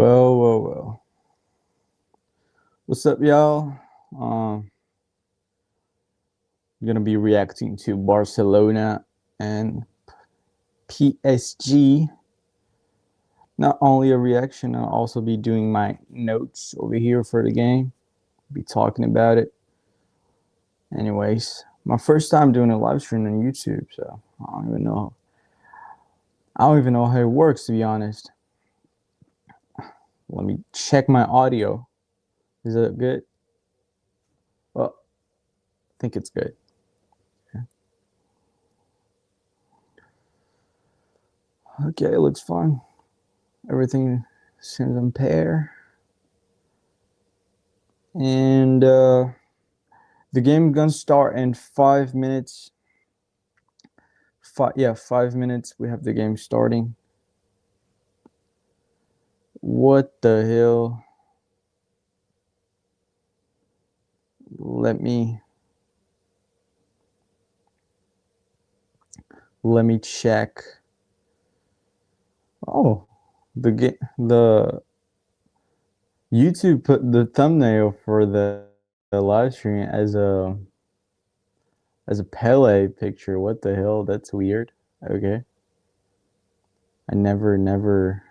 Well. What's up, y'all? I'm gonna be reacting to Barcelona and PSG. Not only a reaction, I'll also be doing my notes over here for the game. Be talking about it. Anyways, my first time doing a live stream on YouTube, so I don't even know. I don't even know how it works, to be honest. Let me check my audio. Is it good? Well, I think it's good. Okay, it looks fine. Everything seems on pair. And the game gonna start in 5 minutes. 5 minutes. We have the game starting. What the hell? Let me check. Oh, the YouTube put the thumbnail for the live stream as a Pele picture. What the hell? That's weird. Okay. I never.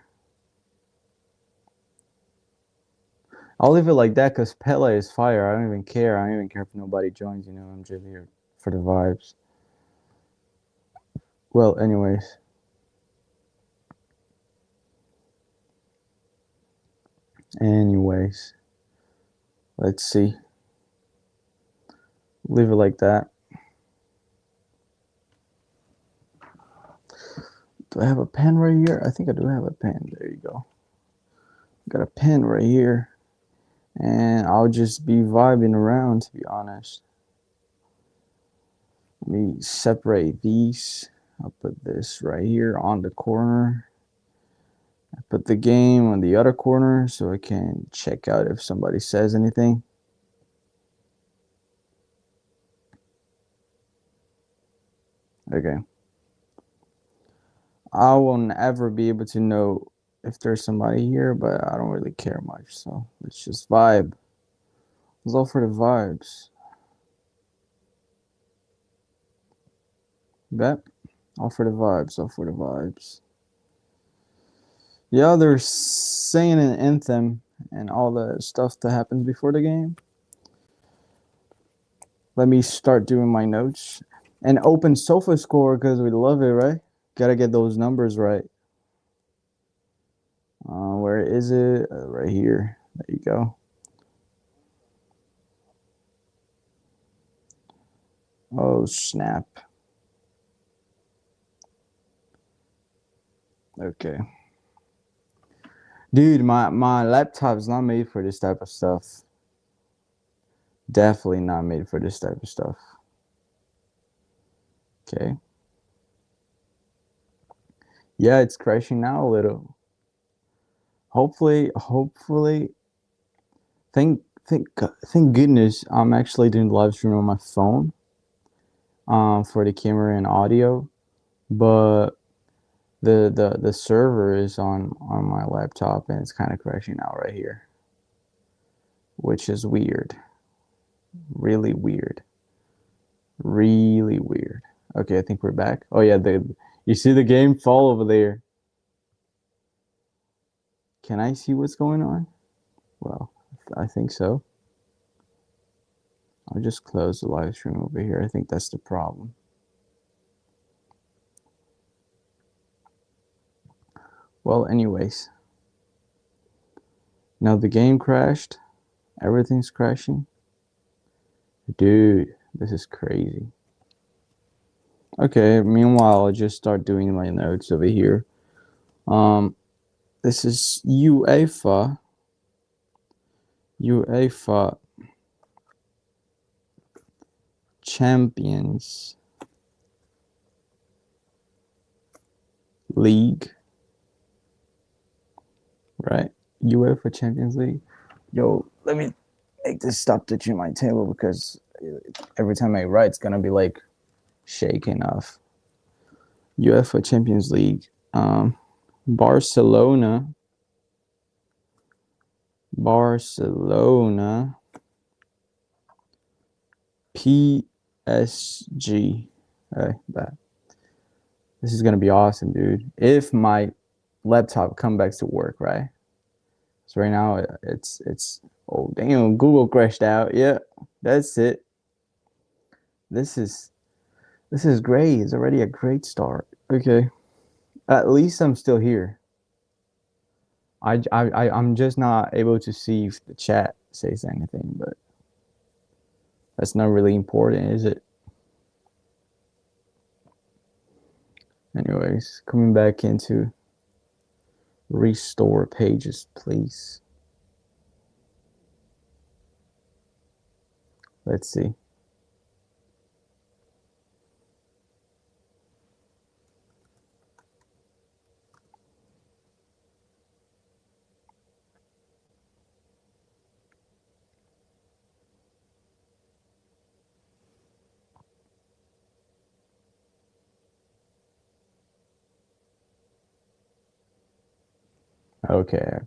I'll leave it like that because Pele is fire. I don't even care. I don't even care if nobody joins. You know, I'm just here for the vibes. Well, anyways. Let's see. Leave it like that. Do I have a pen right here? I think I do have a pen. There you go. Got a pen right here. And I'll just be vibing around, to be honest. Let me separate these. I'll put this right here on the corner. I put the game on the other corner so I can check out if somebody says anything. Okay. I will never be able to know if there's somebody here, but I don't really care much. So let's just vibe. Let's go for the vibes. Bet. All for the vibes. Yeah, they're singing an anthem and all the stuff that happens before the game. Let me start doing my notes. And open sofa score because we love it, right? Gotta get those numbers right. Where is it? Right here. There you go. Oh, snap. Okay. Dude, my laptop's not made for this type of stuff. Definitely not made for this type of stuff. Okay. Yeah, it's crashing now a little. Hopefully, thank goodness I'm actually doing the live stream on my phone for the camera and audio, but the server is on my laptop and it's kind of crashing out right here, which is weird. Really weird. Okay, I think we're back. Oh yeah, you see the game fall over there. Can I see what's going on? Well, I think so. I'll just close the live stream over here. I think that's the problem. Well, anyways. Now the game crashed. Everything's crashing. Dude, this is crazy. Okay, meanwhile, I'll just start doing my notes over here. This is UEFA Champions League, right? UEFA Champions League. Yo, let me make this stop touching my table because every time I write, it's gonna be like shaking off. UEFA Champions League. Barcelona Barcelona, PSG. Hey, bet. This is gonna be awesome, dude. If my laptop come back to work, right? So right now it's oh damn, Google crashed out. Yeah, that's it. This is this is great. It's already a great start. Okay, at least I'm still here. I'm just not able to see if the chat says anything, but that's not really important, is it? Anyways, coming back into restore pages, please. Let's see. Okay,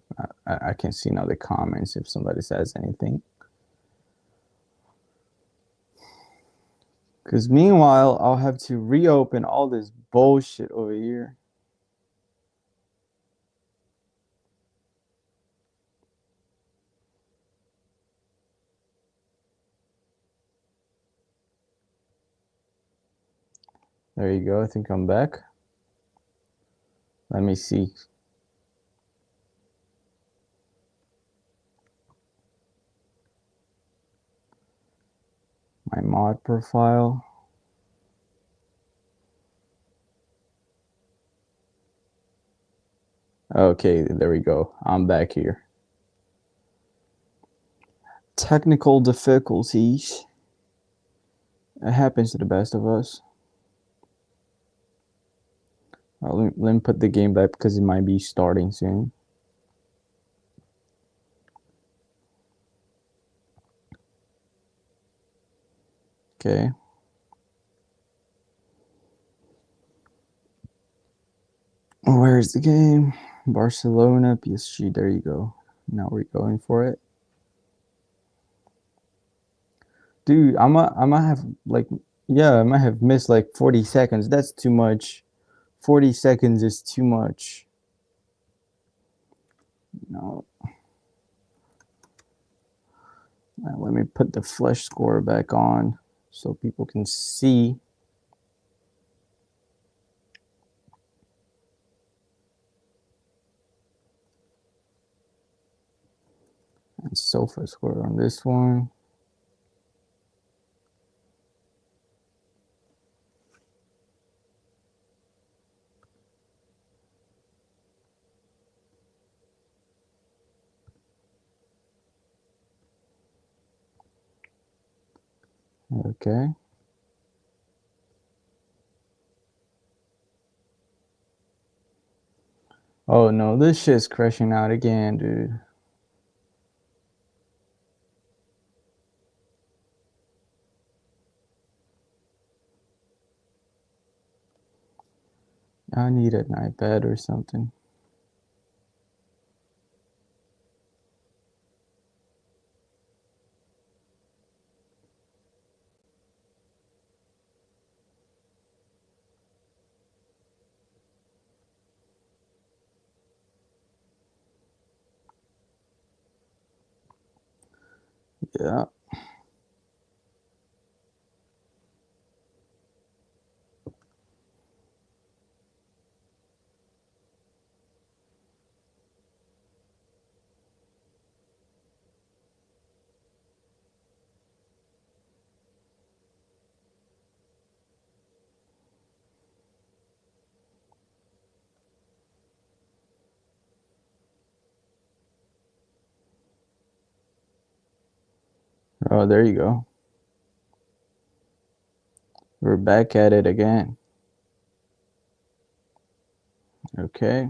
I can see now the comments if somebody says anything. Because meanwhile, I'll have to reopen all this bullshit over here. There you go. I think I'm back. Let me see. My mod profile. Okay, there we go. I'm back here. Technical difficulties. It happens to the best of us. Let me put the game back because it might be starting soon. Okay. Where's the game? Barcelona, PSG. There you go. Now we're going for it. Dude, I might have like, yeah, I might have missed like 40 seconds. That's too much. 40 seconds is too much. No. Let me put the flesh score back on so people can see. And sofa score on this one. Okay. Oh no, this shit's crashing out again, dude. I need an iPad or something. Yeah. Oh, there you go. We're back at it again. Okay.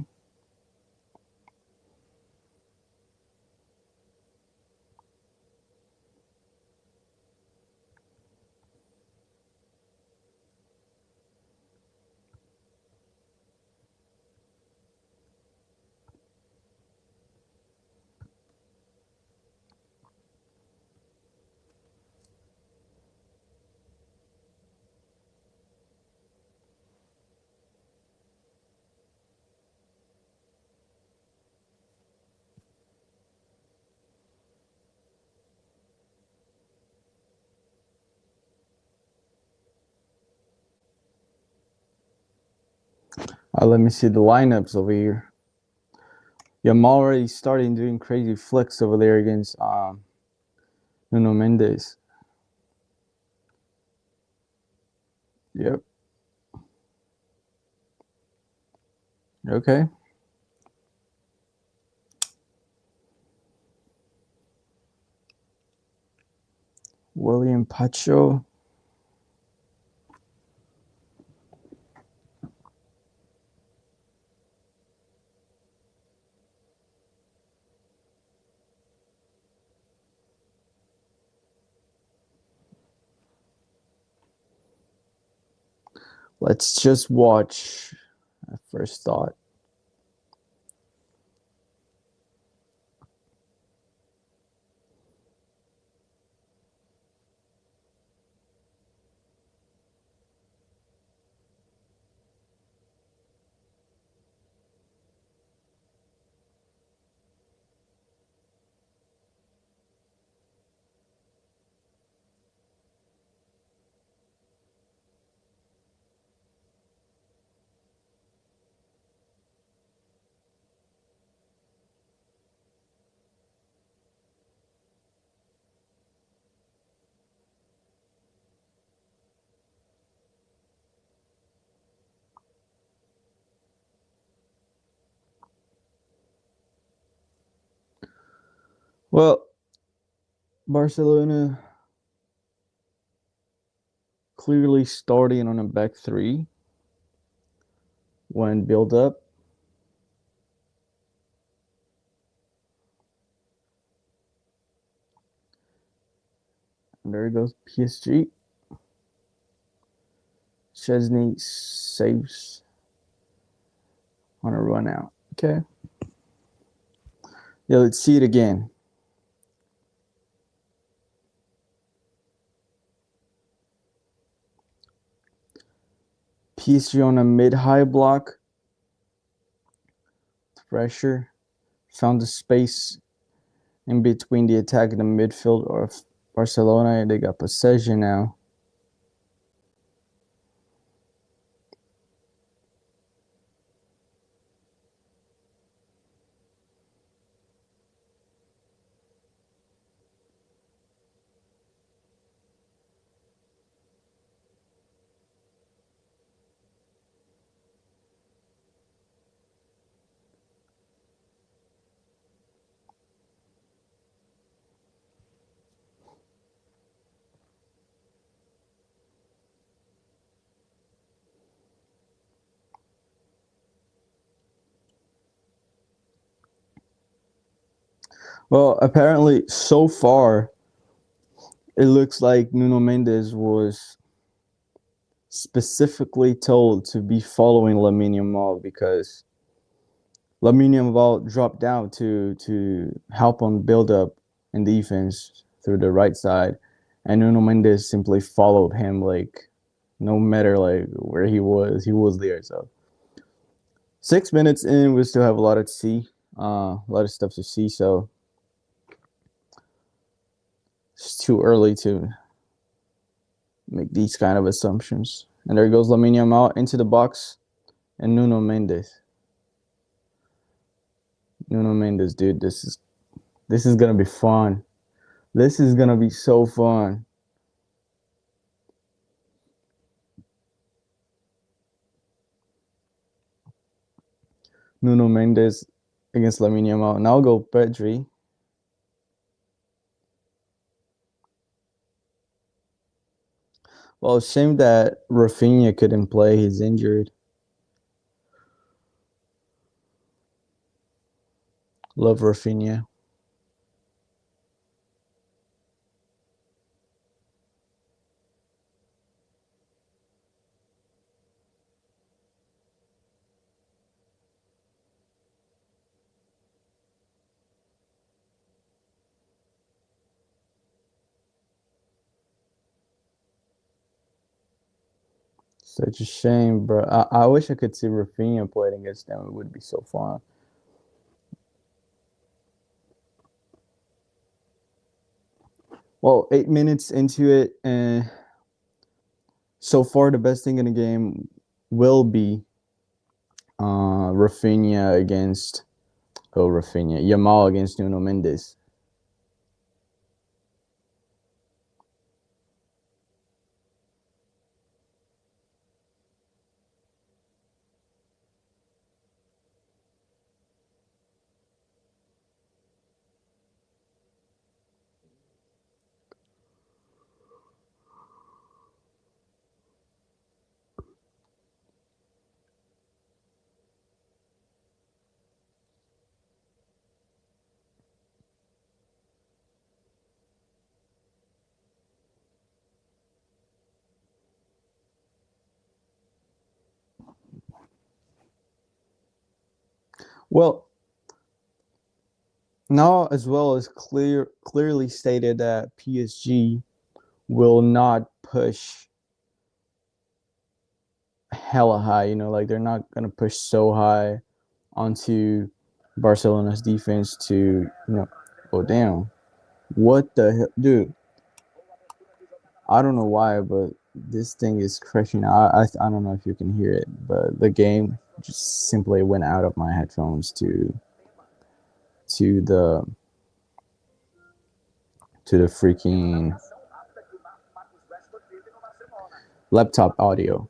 Let me see the lineups over here. Yeah, I'm already starting doing crazy flicks over there against Nuno Mendes. Yep. Okay. William Pacho. Let's just watch. At first thought. Well, Barcelona clearly starting on a back three when build up. And there goes PSG. Chesney saves on a run out. Okay. Yeah, let's see it again. PSG on a mid-high block. Pressure. Found the space in between the attack and the midfield of Barcelona. And they got possession now. Well, apparently, so far, it looks like Nuno Mendes was specifically told to be following Lamine Yamal because Lamine Yamal dropped down to help him build up in defense through the right side, and Nuno Mendes simply followed him like no matter like where he was there. So 6 minutes in, we still have a lot to see, a lot of stuff to see. So it's too early to make these kind of assumptions. And there goes Lamine Yamal into the box, and Nuno Mendes. Nuno Mendes, dude, this is gonna be fun. This is gonna be so fun. Nuno Mendes against Lamine Yamal. Now go Pedri. Well, shame that Rafinha couldn't play. He's injured. Love Rafinha. Such a shame, bro. I wish I could see Rafinha playing against them. It would be so fun. Well, 8 minutes into it, and so far the best thing in the game will be Rafinha against Rafinha. Yamal against Nuno Mendes. Well, now as well as clearly stated that PSG will not push hella high. Like they're not gonna push so high onto Barcelona's defense to oh damn, what the hell, dude? I don't know why, but this thing is crashing. I don't know if you can hear it, but the game just simply went out of my headphones to the to the freaking laptop audio.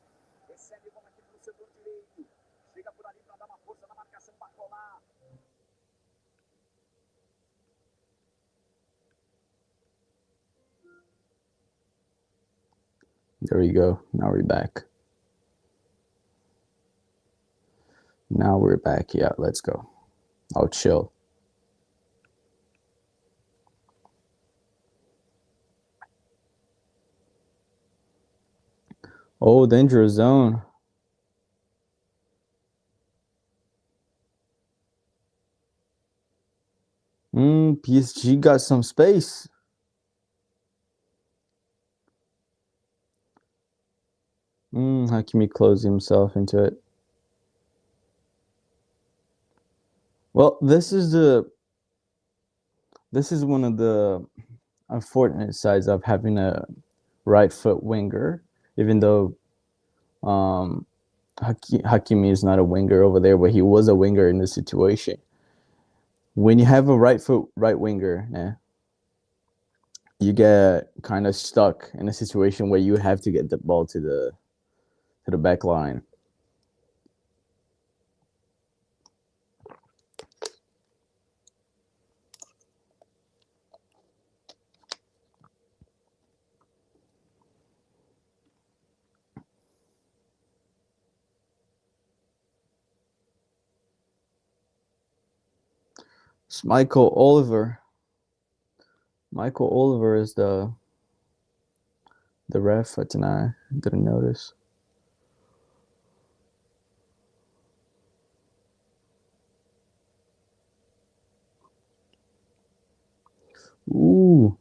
There we go. Now we're back. Now we're back. Yeah, let's go. I'll chill. Oh, dangerous zone. PSG got some space. Hakimi closed himself into it. Well, this is one of the unfortunate sides of having a right foot winger, even though um, Hakimi is not a winger over there, but he was a winger in this situation. When you have a right foot right winger, you get kind of stuck in a situation where you have to get the ball to the back line. It's Michael Oliver. Michael Oliver is the ref for tonight. Didn't notice. Ooh.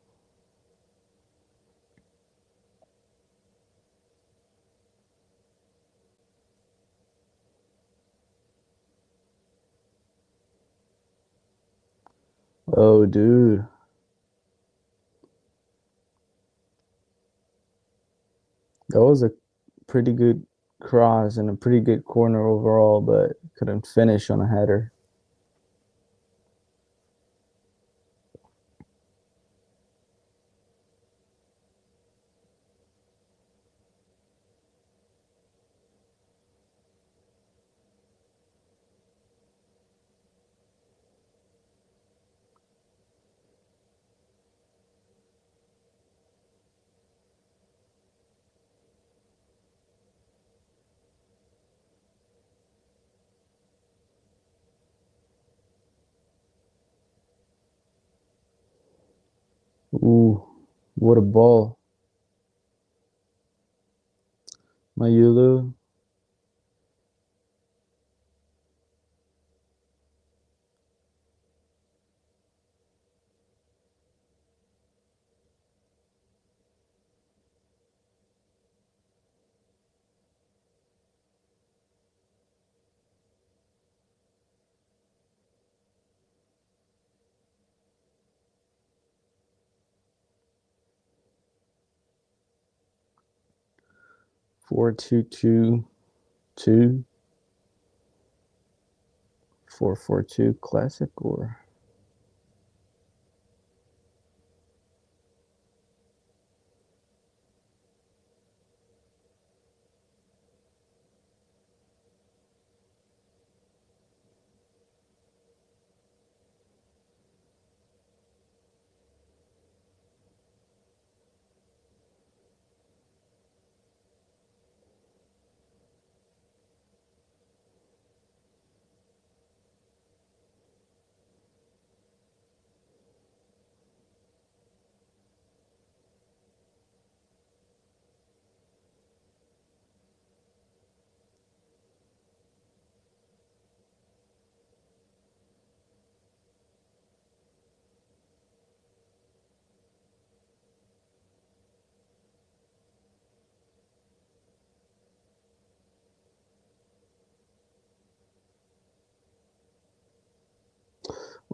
Oh, dude. That was a pretty good cross and a pretty good corner overall, but couldn't finish on a header. Ooh, what a ball. Mayulu. 4-2-2-2. 4-4-2 classic or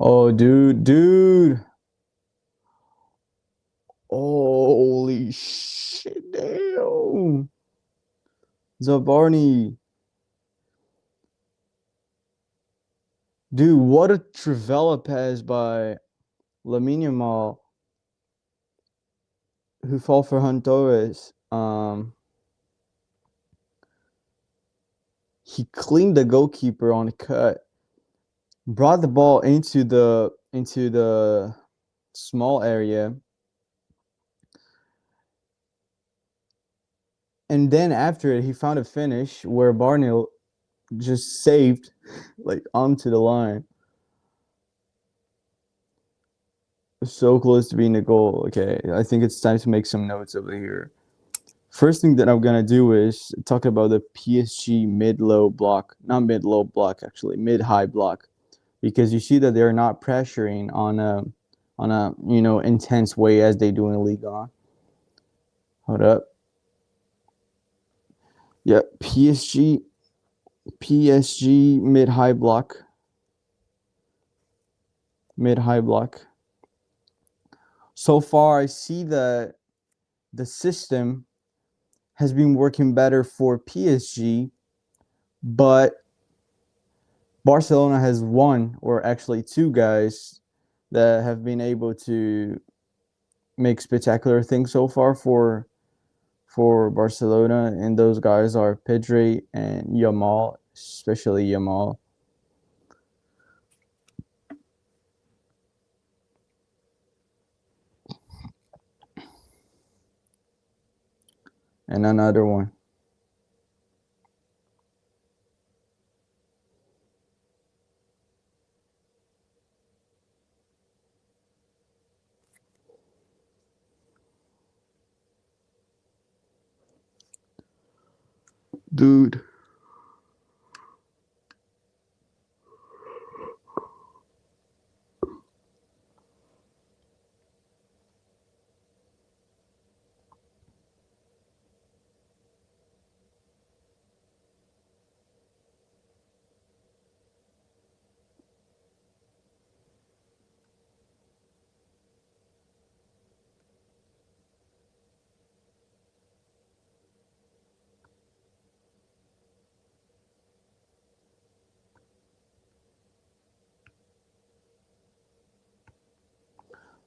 oh, dude. Holy shit, damn. Zabarni. Dude, what a Trivela pass by Lamine Yamal, who fall for Torres. He cleaned the goalkeeper on a cut, brought the ball into the small area, and then after it, he found a finish where Barney just saved, like onto the line. So close to being a goal. Okay, I think it's time to make some notes over here. First thing that I'm gonna do is talk about the PSG mid-low block, not mid-low block actually, mid-high block, because you see that they're not pressuring on a intense way as they do in Ligue 1. Hold up, yeah, PSG mid-high block. So far, I see that the system has been working better for PSG, but Barcelona has one or actually two guys that have been able to make spectacular things so far for Barcelona, and those guys are Pedri and Yamal, especially Yamal. And another one. Dude.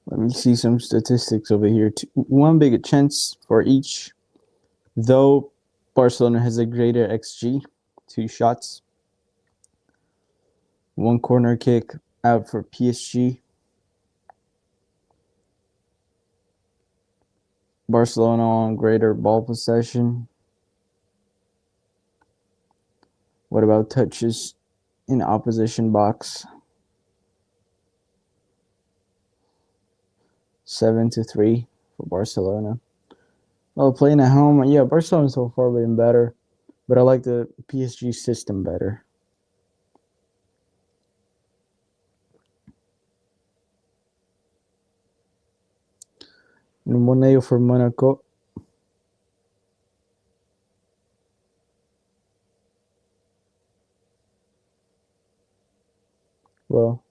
Let me see some statistics over here. One big chance for each. Though Barcelona has a greater XG, 2 shots. One corner kick out for PSG. Barcelona on greater ball possession. What about touches in opposition box? 7-3 for Barcelona. Well, playing at home, yeah, Barcelona so far been better, but I like the PSG system better. Monayo for Monaco. Well,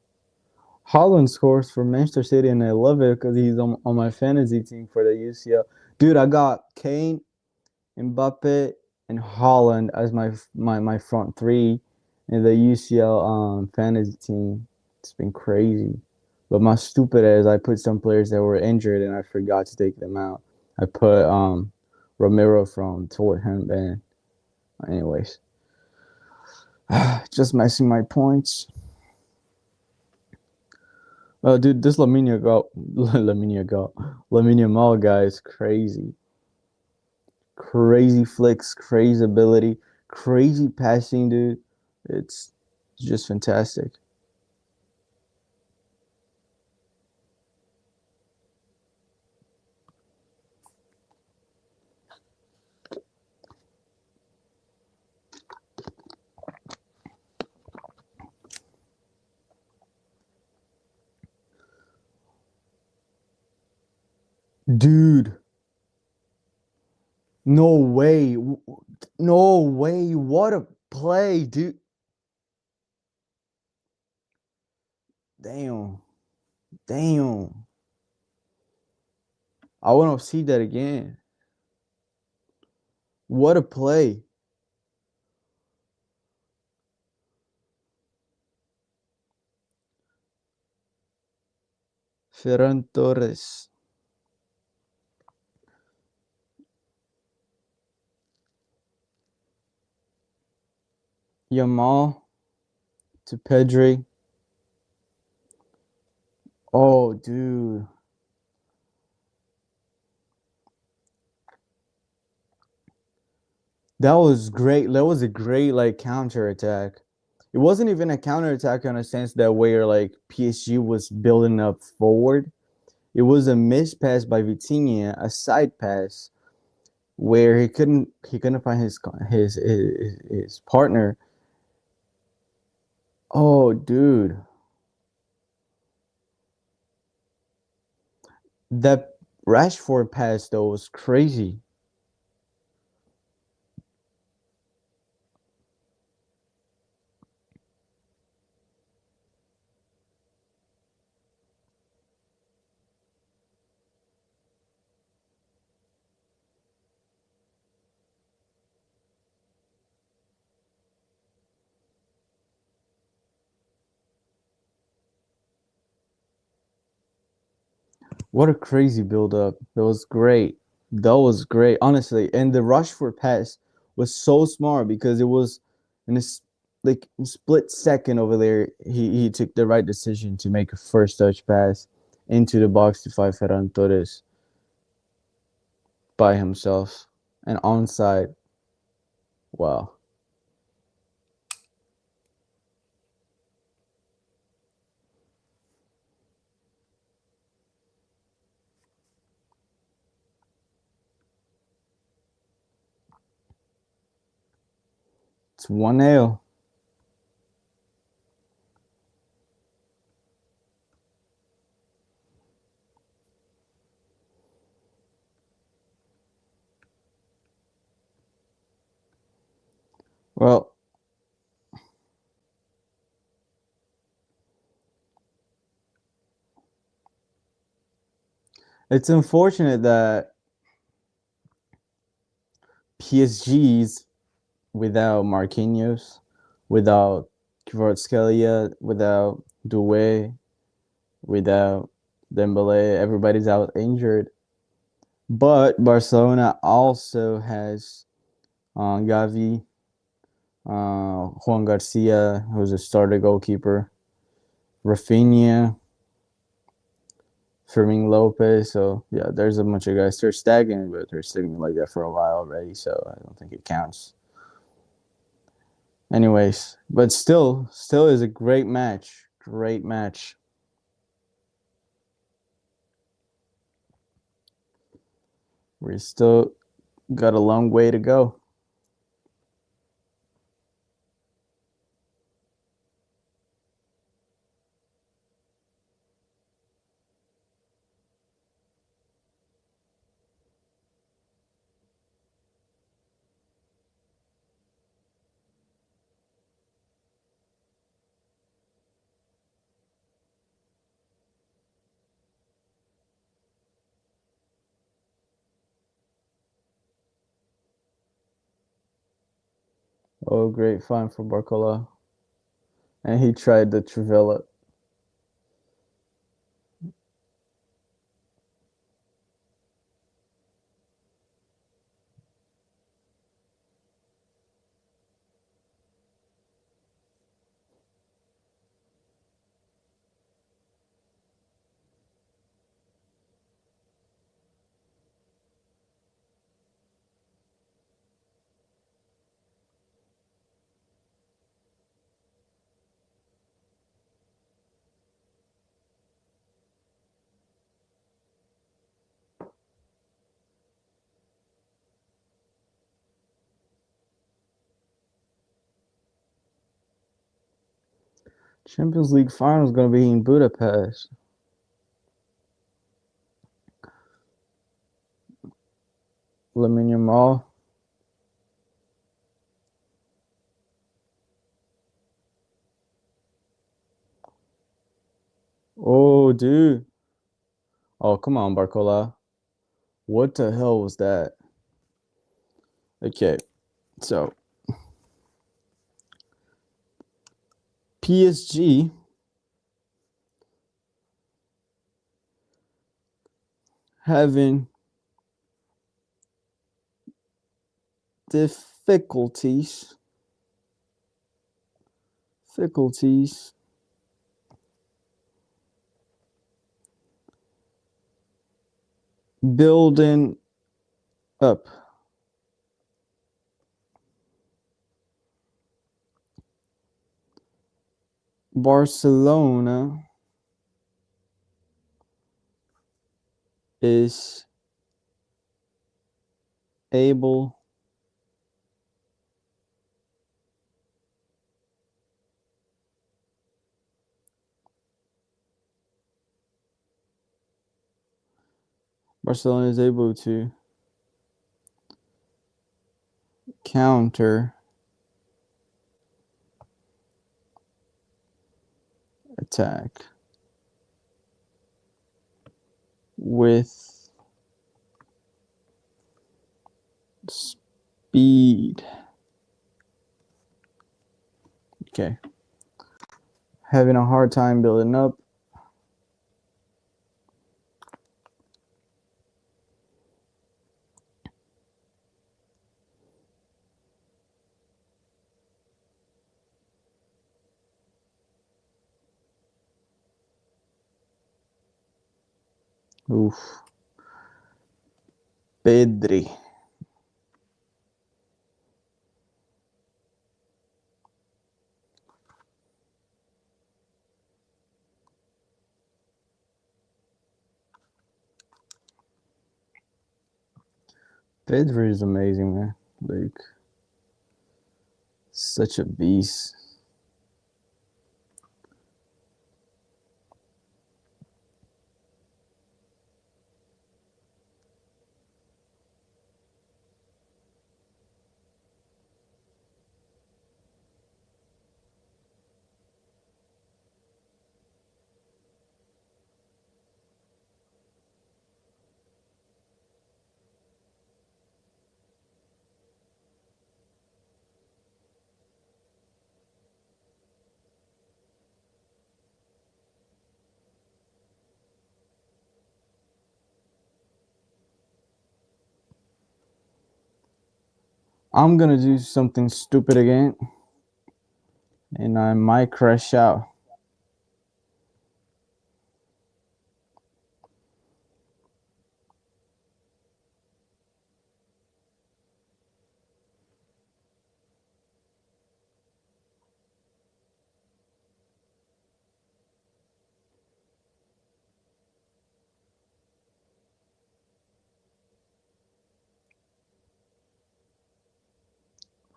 Holland scores for Manchester City, and I love it because he's on my fantasy team for the UCL. Dude, I got Kane, Mbappe, and Holland as my front three, in the UCL fantasy team. It's been crazy. But my stupid ass, I put some players that were injured and I forgot to take them out. I put Romero from Tottenham and anyways. Just messing my points. Dude, this Lamine Yamal guy is crazy. Crazy flicks, crazy ability, crazy passing, dude. It's just fantastic. Dude, no way. No way. What a play, dude. Damn. Damn. I want to see that again. What a play. Ferran Torres. Yamal to Pedri. Oh, dude. That was great. That was a great like counter attack. It wasn't even a counter attack in a sense that where like PSG was building up forward. It was a miss pass by Vitinha, a side pass where he couldn't find his partner. Oh, dude, that Rashford pass though was crazy. What a crazy build up. That was great. That was great, honestly. And the Rashford pass was so smart because it was in this like split second over there. He took the right decision to make a first touch pass into the box to find Ferran Torres by himself and onside. Wow, it's 1-0. Well, it's unfortunate that PSG's without Marquinhos, without Kvaratskhelia, without Doué, without Dembele, everybody's out injured. But Barcelona also has Gavi, Juan Garcia, who's a starter goalkeeper, Rafinha, Fermin Lopez. So yeah, there's a bunch of guys. They're stagnant, but they're stagnant like that for a while already. So I don't think it counts. Anyways, but still is a great match. Great match. We still got a long way to go. Oh, great fun for Barcola. and he tried to Trivela. Champions League final is going to be in Budapest. Lamine Yamal. Oh, dude. Oh, come on, Barcola. What the hell was that? Okay, so PSG having difficulties difficulties building up. Barcelona is able Barcelona is able to counter attack with speed. Okay. Having a hard time building up. Oof. Pedri. Pedri is amazing, man. Like, such a beast. I'm gonna do something stupid again, and I might crash out.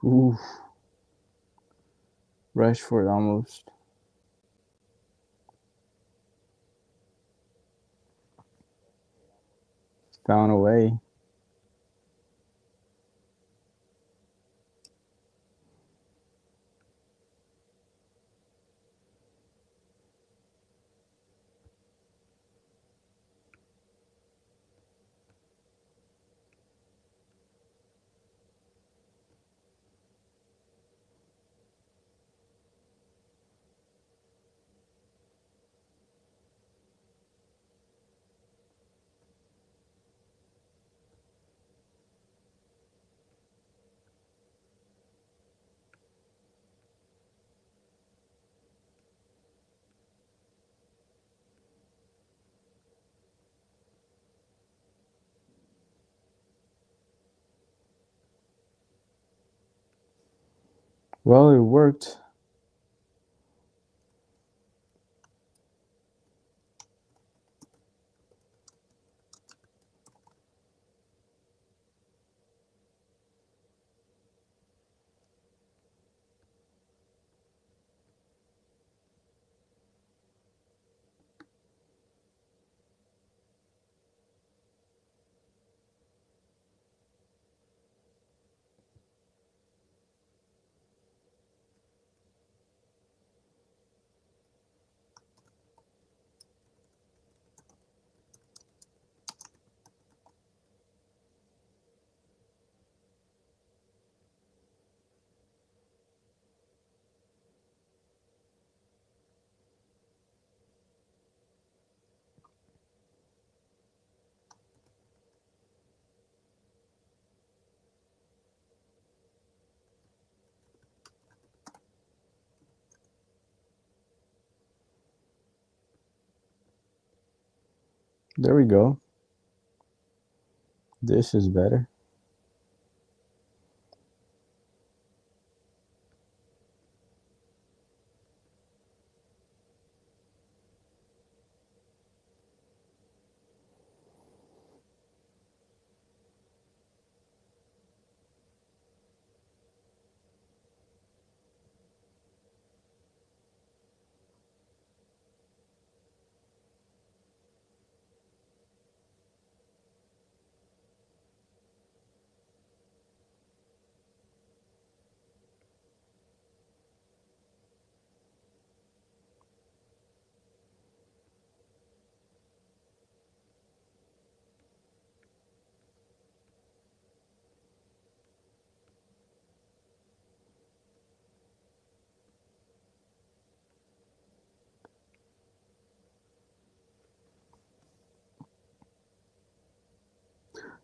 Oof. Rashford almost found a way. Well, it worked. There we go. This is better.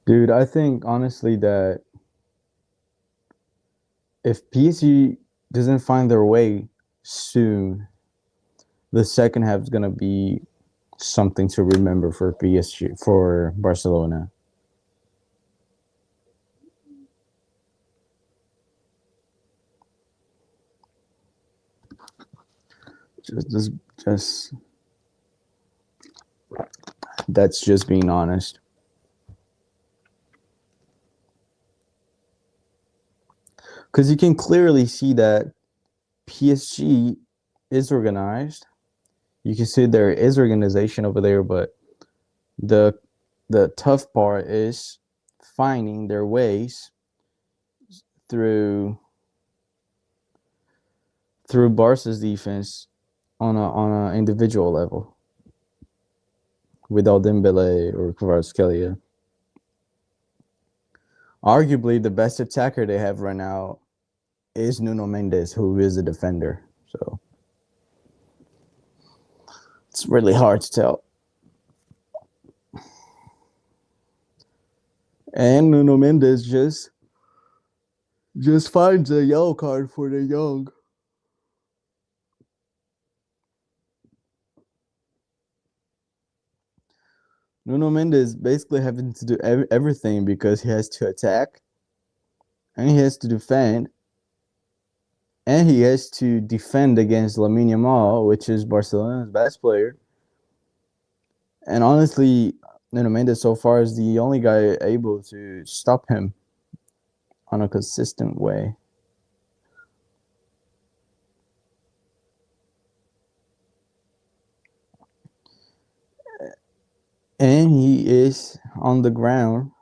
Dude, I think honestly that if PSG doesn't find their way soon, the second half is gonna be something to remember for PSG for Barcelona. Just, just, just that's just being honest. Because you can clearly see that PSG is organized. You can see there is organization over there, but the the tough part is finding their ways through Barca's defense on a individual level without Dembele or Kvaratskhelia. Arguably, the best attacker they have right now is Nuno Mendes, who is a defender. So it's really hard to tell. And Nuno Mendes just finds a yellow card for the young. Nuno Mendes basically having to do everything because he has to attack and he has to defend and he has to defend against Lamine Yamal, which is Barcelona's best player. And honestly, Nuno Mendes so far is the only guy able to stop him on a consistent way. And he is on the ground.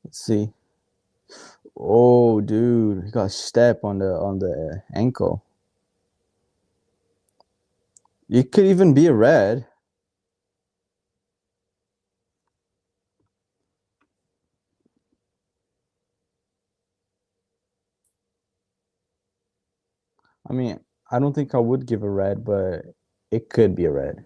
Let's see. Oh, dude, he got a step on the ankle. It could even be a red. I mean, I don't think I would give a red, but it could be a red.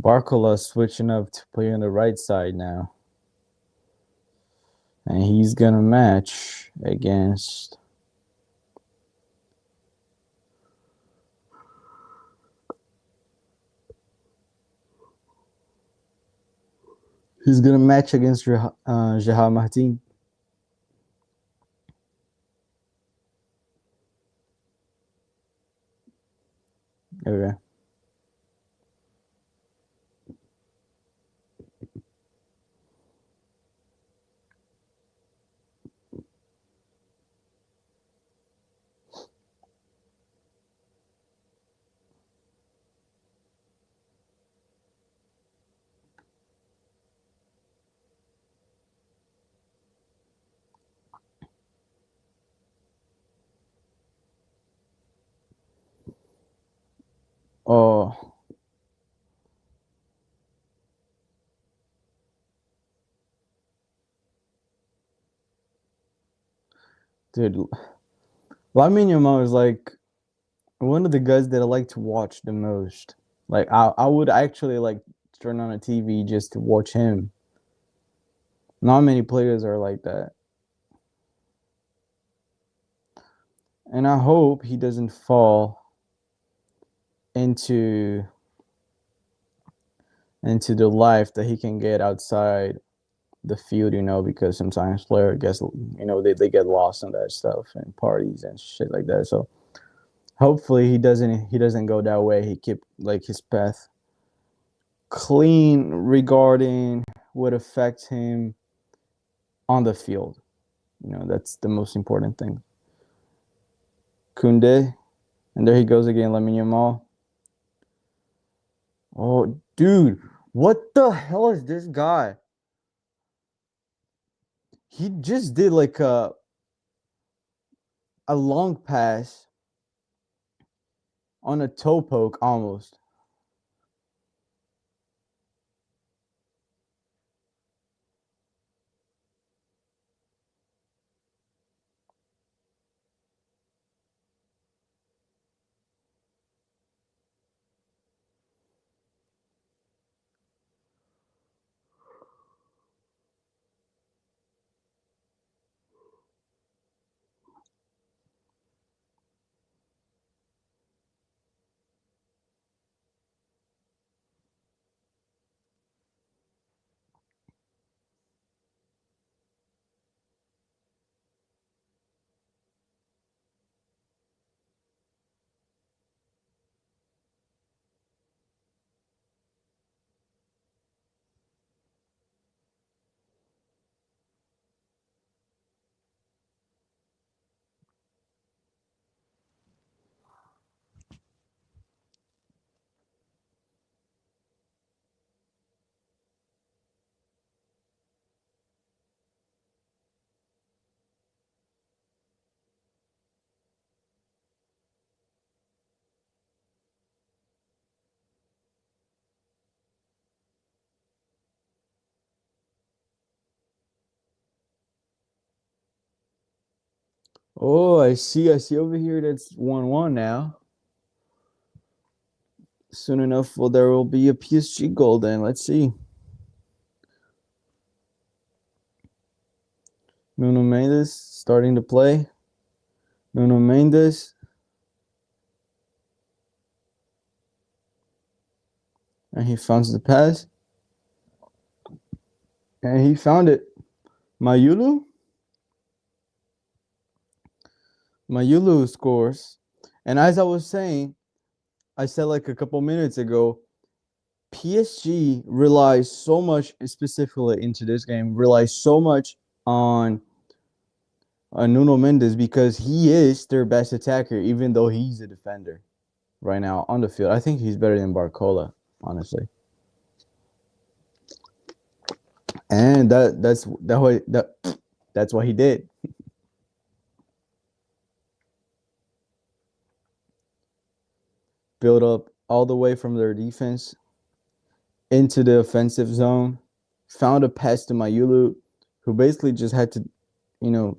Barcola switching up to play on the right side now. And he's gonna match against Jahal Martin. Okay. Oh, dude, Lamine Yamal is like one of the guys that I like to watch the most. Like I would actually like turn on a TV just to watch him. Not many players are like that. And I hope he doesn't fall into the life that he can get outside the field, because sometimes player gets, they get lost in that stuff and parties and shit like that. So hopefully he doesn't go that way. He keep like his path clean regarding what affects him on the field. That's the most important thing. Kunde, and there he goes again, Lamine Yamal. Oh, dude, what the hell is this guy? He just did like a long pass on a toe poke almost. Oh, I see over here that's 1-1 now. Soon enough, well, there will be a PSG goal then. Let's see. Nuno Mendes starting to play. Nuno Mendes. And he finds the pass. And he found it. Mayulu? Mayulu scores. And as I was saying, I said like a couple minutes ago, PSG relies so much, specifically into this game, relies so much on Nuno Mendes because he is their best attacker, even though he's a defender right now on the field. I think he's better than Barcola, honestly. And that's what he did. Build up all the way from their defense into the offensive zone. Found a pass to Mayulu, who basically just had to,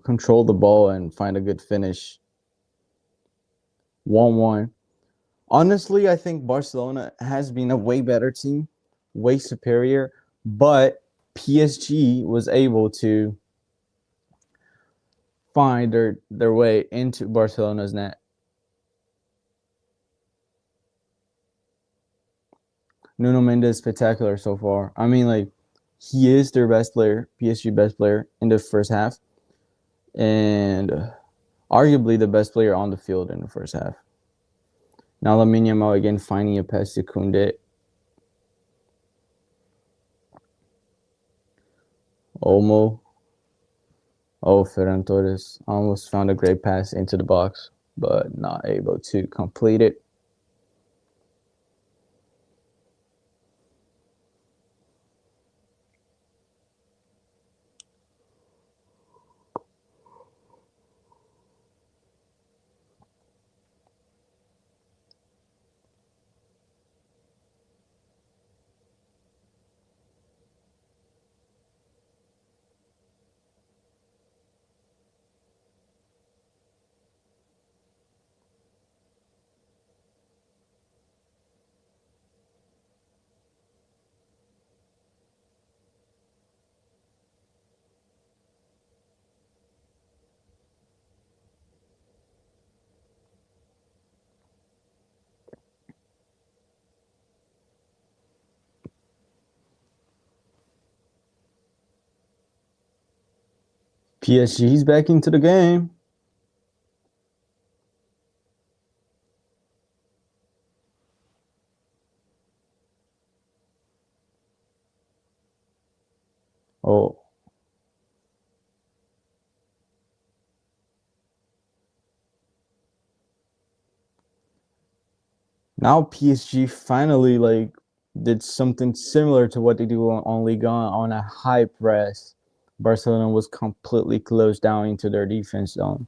control the ball and find a good finish. 1-1. Honestly, I think Barcelona has been a way better team way superior, but PSG was able to find their way into Barcelona's net. Nuno Mendes spectacular so far. I mean, like, he is their best player, PSG best player in the first half, and arguably the best player on the field in the first half. Now Lamine Yamal again finding a pass to Koundé. Olmo. Oh, Ferran Torres almost found a great pass into the box, but not able to complete it. PSG's back into the game. Oh, now PSG finally like did something similar to what they do on Ligue 1 on a high press. Barcelona was completely closed down into their defense zone,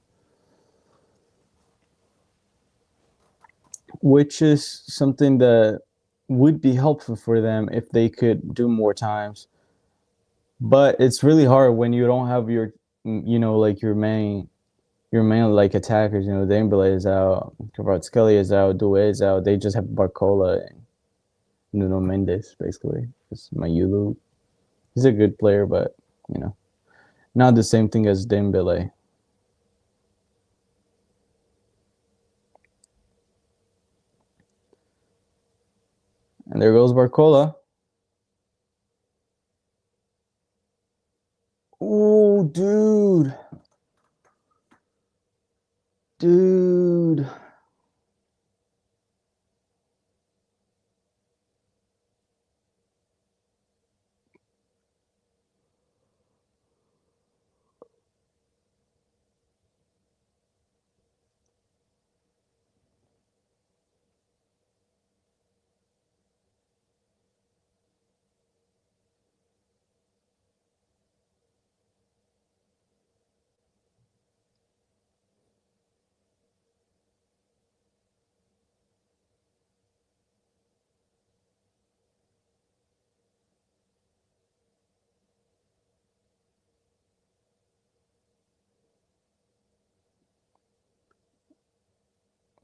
which is something that would be helpful for them if they could do more times. But it's really hard when you don't have like your main like attackers. Dembele is out, Kvaratskhelia is out, Doué is out. They just have Barcola and Nuno Mendes basically. It's Mayulu. He's a good player, but you know, not the same thing as Dembele. And there goes Barcola. Oh, dude.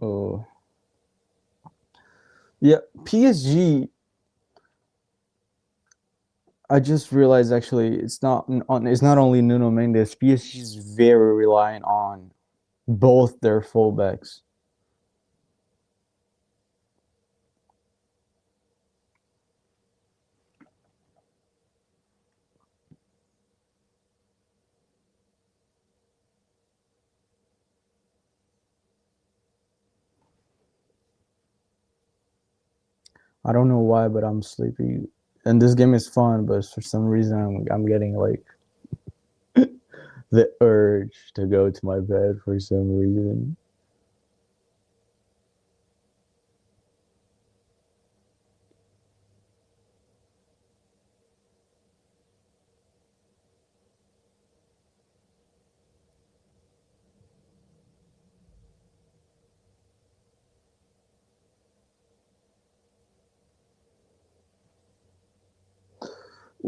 Oh, yeah. PSG. I just realized actually it's not only Nuno Mendes. PSG is very reliant on both their fullbacks. I don't know why, but I'm sleepy. And this game is fun, but for some reason I'm getting like the urge to go to my bed for some reason.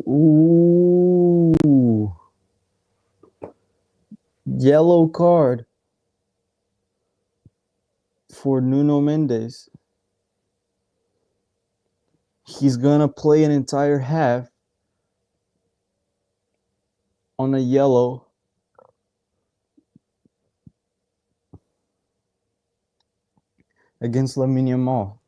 Ooh, yellow card for Nuno Mendes. He's gonna play an entire half on a yellow against Lamine Yamal.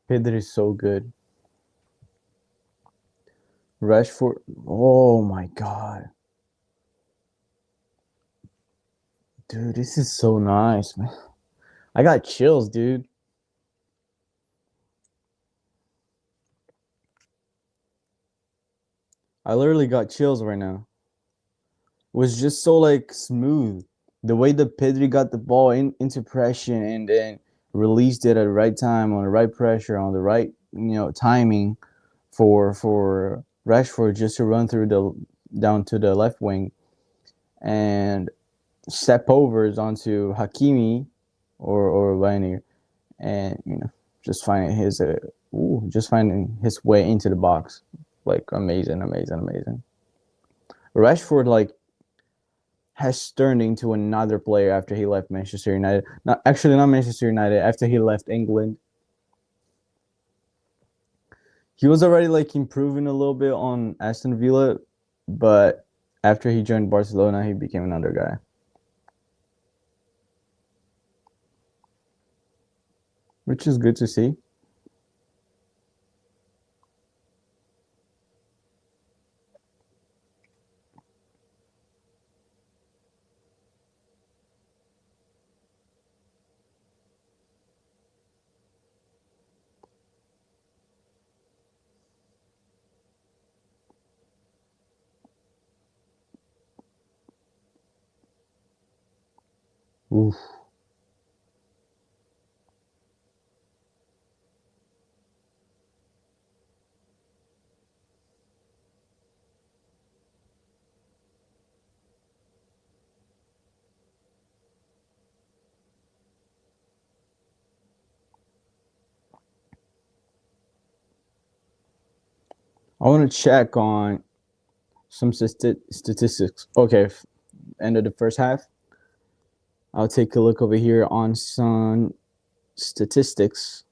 Pedro is so good. Rashford. Oh my god. Dude, this is so nice, man. I got chills, dude. I literally got chills right now. It was just so like smooth. The way that Pedri got the ball into pressure and then released it at the right time on the right pressure on the right timing for Rashford just to run through the down to the left wing and step overs onto Hakimi or Lanier and just finding just finding his way into the box. Like amazing, amazing, amazing. Rashford like has turned into another player after he left Manchester United. Not Manchester United, after he left England. He was already like improving a little bit on Aston Villa, but after he joined Barcelona, he became another guy. Which is good to see. Oof. I want to check on some statistics. Okay, end of the first half. I'll take a look over here on some statistics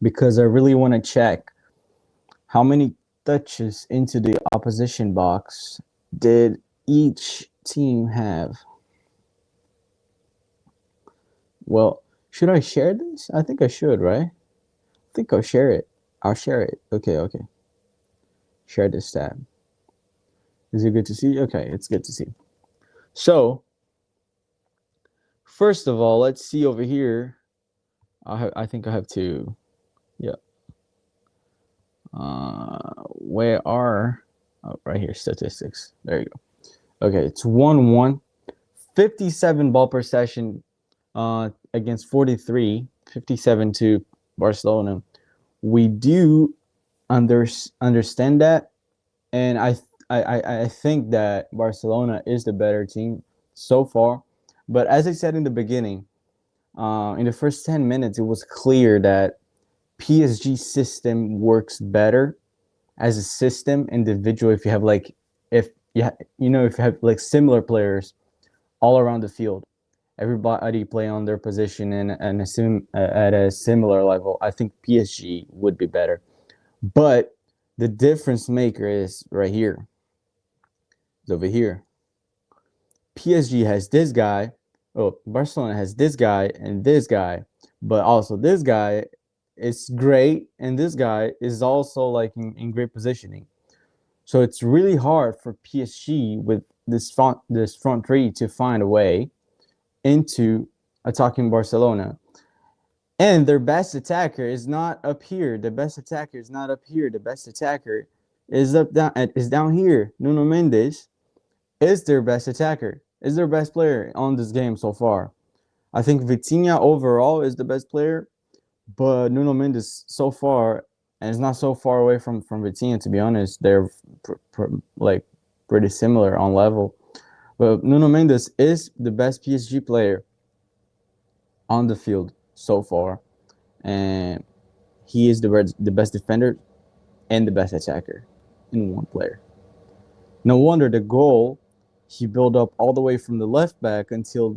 because I really want to check how many touches into the opposition box did each team have. Well, should I share this? I think I should, right? I think I'll share it. I'll share it. Okay, okay. Share this tab. Is it good to see? Okay, it's good to see. So, first of all, let's see over here. I think I have to, yeah. Where are, oh, right here, statistics. There you go. Okay, it's 1-1. 57 ball per session against 43, 57 to Barcelona. We do understand that, and I think that Barcelona is the better team so far. But as I said in the beginning, in the first 10 minutes, it was clear that PSG system works better as a system individual if you have like if you if you have like similar players all around the field. everybody play on their position and assume at a similar level, I think PSG would be better. But the difference maker is right here. It's over here. PSG has this guy. Oh, Barcelona has this guy and this guy, but also this guy is great, and this guy is also like in great positioning. So it's really hard for PSG with this front three to find a way into attacking Barcelona. And their best attacker is not up here. The best attacker is not up here. The best attacker is down here. Nuno Mendes is their best attacker. Is their best player on this game so far. I think Vitinha overall is the best player, but Nuno Mendes so far, and it's not so far away from Vitinha, to be honest. They're like pretty similar on level. But Nuno Mendes is the best PSG player on the field so far, and he is the best defender and the best attacker in one player. No wonder the goal he built up all the way from the left back until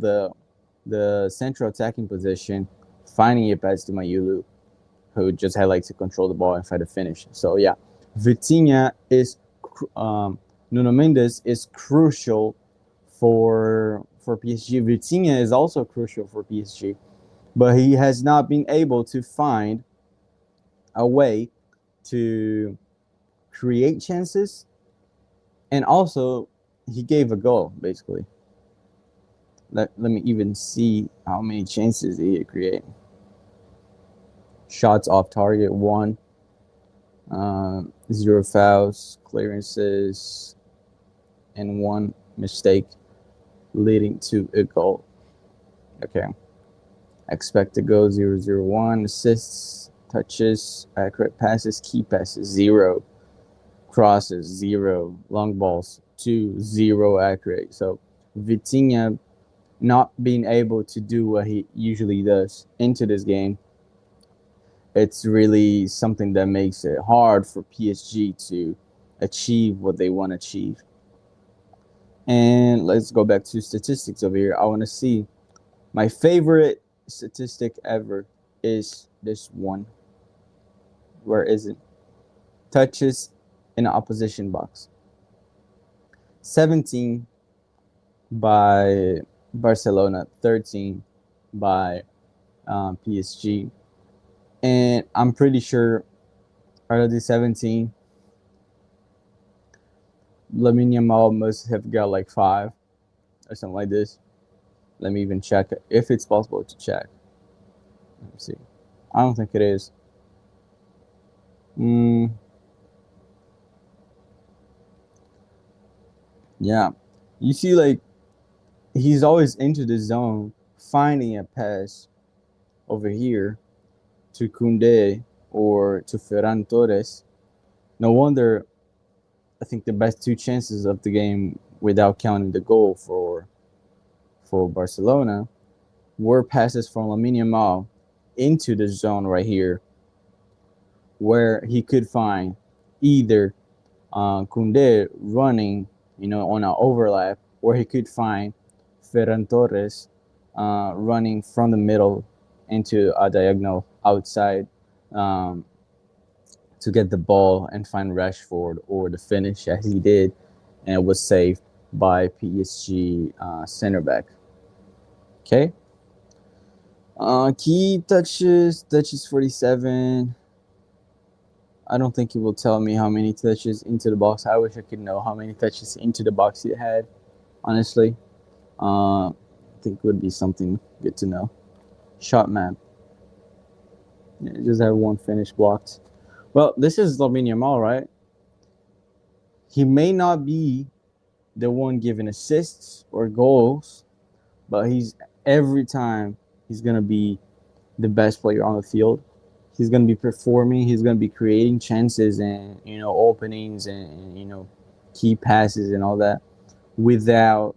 the central attacking position, finding it pass to Mayulu, who just had like to control the ball and try to finish. So yeah, Vitinha is Nuno Mendes is crucial for PSG. Vitinha is also crucial for PSG, but he has not been able to find a way to create chances, and also he gave a goal basically. Let me even see how many chances he create. Shots off target 1, 0 fouls, clearances, and 1 mistake leading to a goal. Okay. Expected goal 0-0-1, assists, touches, accurate passes, key passes 0, crosses 0, long balls 2, 0 accurate. So Vitinha not being able to do what he usually does into this game, it's really something that makes it hard for PSG to achieve what they want to achieve. And let's go back to statistics over here. I want to see my favorite statistic ever is this one. Where is it? Touches in the opposition box. 17 by Barcelona, 13 by PSG. And I'm pretty sure out of the 17, Lamine Yamal must have got like 5 or something like this. Let me even check if it's possible to check. Let me see. I don't think it is. Yeah. You see, like, he's always into the zone, finding a pass over here to Koundé or to Ferran Torres. No wonder I think the best 2 chances of the game, without counting the goal for Barcelona, were passes from Lamine Yamal into the zone right here, where he could find either Koundé running, on an overlap, or he could find Ferran Torres running from the middle into a diagonal outside to get the ball and find Rashford or the finish as he did, and it was saved by PSG center back. Okay. Key touches 47. I don't think he will tell me how many touches into the box. I wish I could know how many touches into the box he had, honestly. I think it would be something good to know. Shot map. Yeah, just have 1 finish blocked. Well, this is Lamine Yamal, right? He may not be the one giving assists or goals, but every time he's going to be the best player on the field. He's going to be performing. He's going to be creating chances and, openings and, key passes and all that without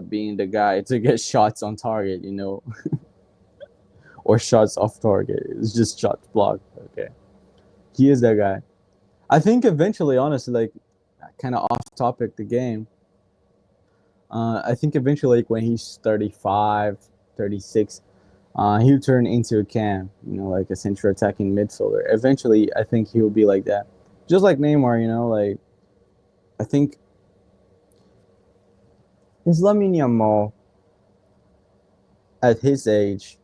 being the guy to get shots on target, or shots off target. It's just shots blocked. Okay. He is that guy. I think eventually, honestly, like, kind of off topic the game, I think eventually, like when he's 35, 36, he'll turn into a cam, like a central attacking midfielder. Eventually, I think he'll be like that. Just like Neymar, like I think is Lamine Yamal at his age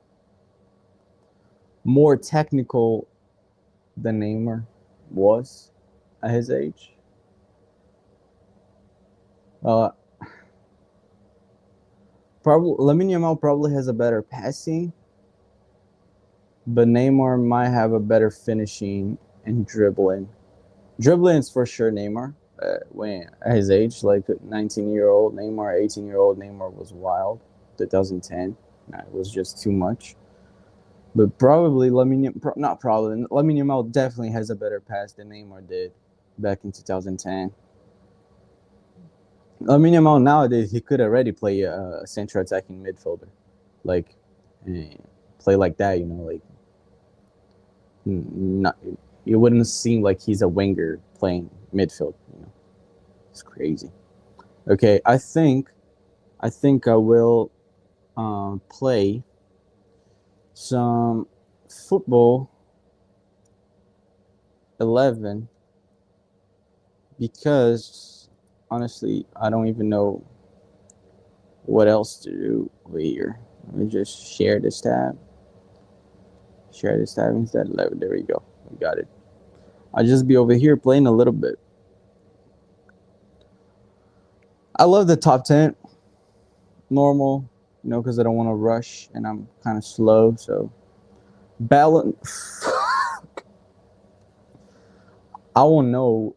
more technical than Neymar was at his age? Uh, probably Lamine Yamal probably has a better passing, but Neymar might have a better finishing and dribbling. Dribbling is for sure Neymar. When at his age, like 19-year-old Neymar, 18-year-old Neymar was wild. 2010, it was just too much. But probably not probably Lamine Yamal definitely has a better pass than Neymar did back in 2010. Lamine Yamal nowadays he could already play a central attacking midfielder, like eh, play like that. Like not it wouldn't seem like he's a winger playing midfield. It's crazy. Okay, I think I will play some football 11 because honestly I don't even know what else to do over here. Let me just share this tab. Share this tab instead. There we go. We got it. I'll just be over here playing a little bit. I love the top 10 normal, because I don't want to rush and I'm kind of slow. So balance. I won't know.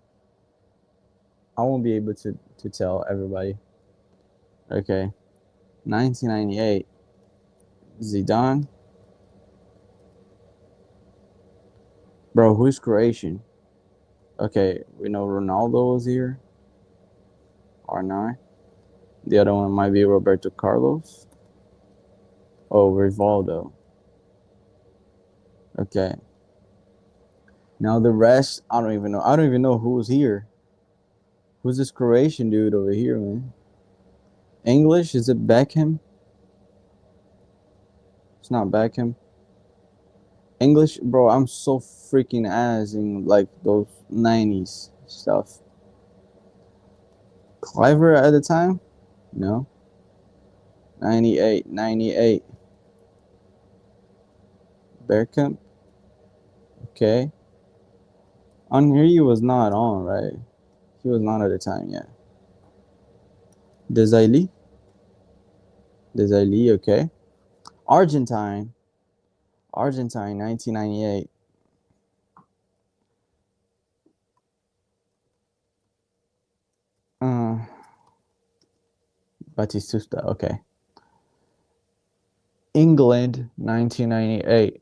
I won't be able to tell everybody. Okay, 1998. Zidane, bro. Who's Croatian? Okay, we know Ronaldo was here. R9. The other one might be Roberto Carlos. Oh, Rivaldo. Okay. Now the rest, I don't even know. I don't even know who's here. Who's this Croatian dude over here, man? English? Is it Beckham? It's not Beckham. English, bro. I'm so freaking ass in like those 90s stuff. Clever at the time? No. 98, 98. Bergkamp? Okay. On here, he was not on, right? He was not at the time yet. Desailly? Desailly, okay. Argentine. Argentine, 1998. Uh, Batistuta, okay. England, 1998.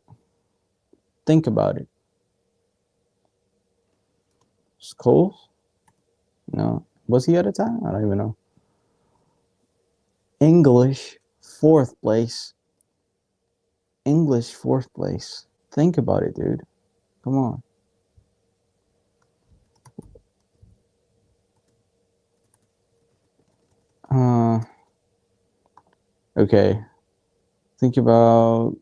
Think about it. Scholes? No. Was he at a time? I don't even know. English, fourth place. English, fourth place. Think about it, dude. Come on. Okay. Think about.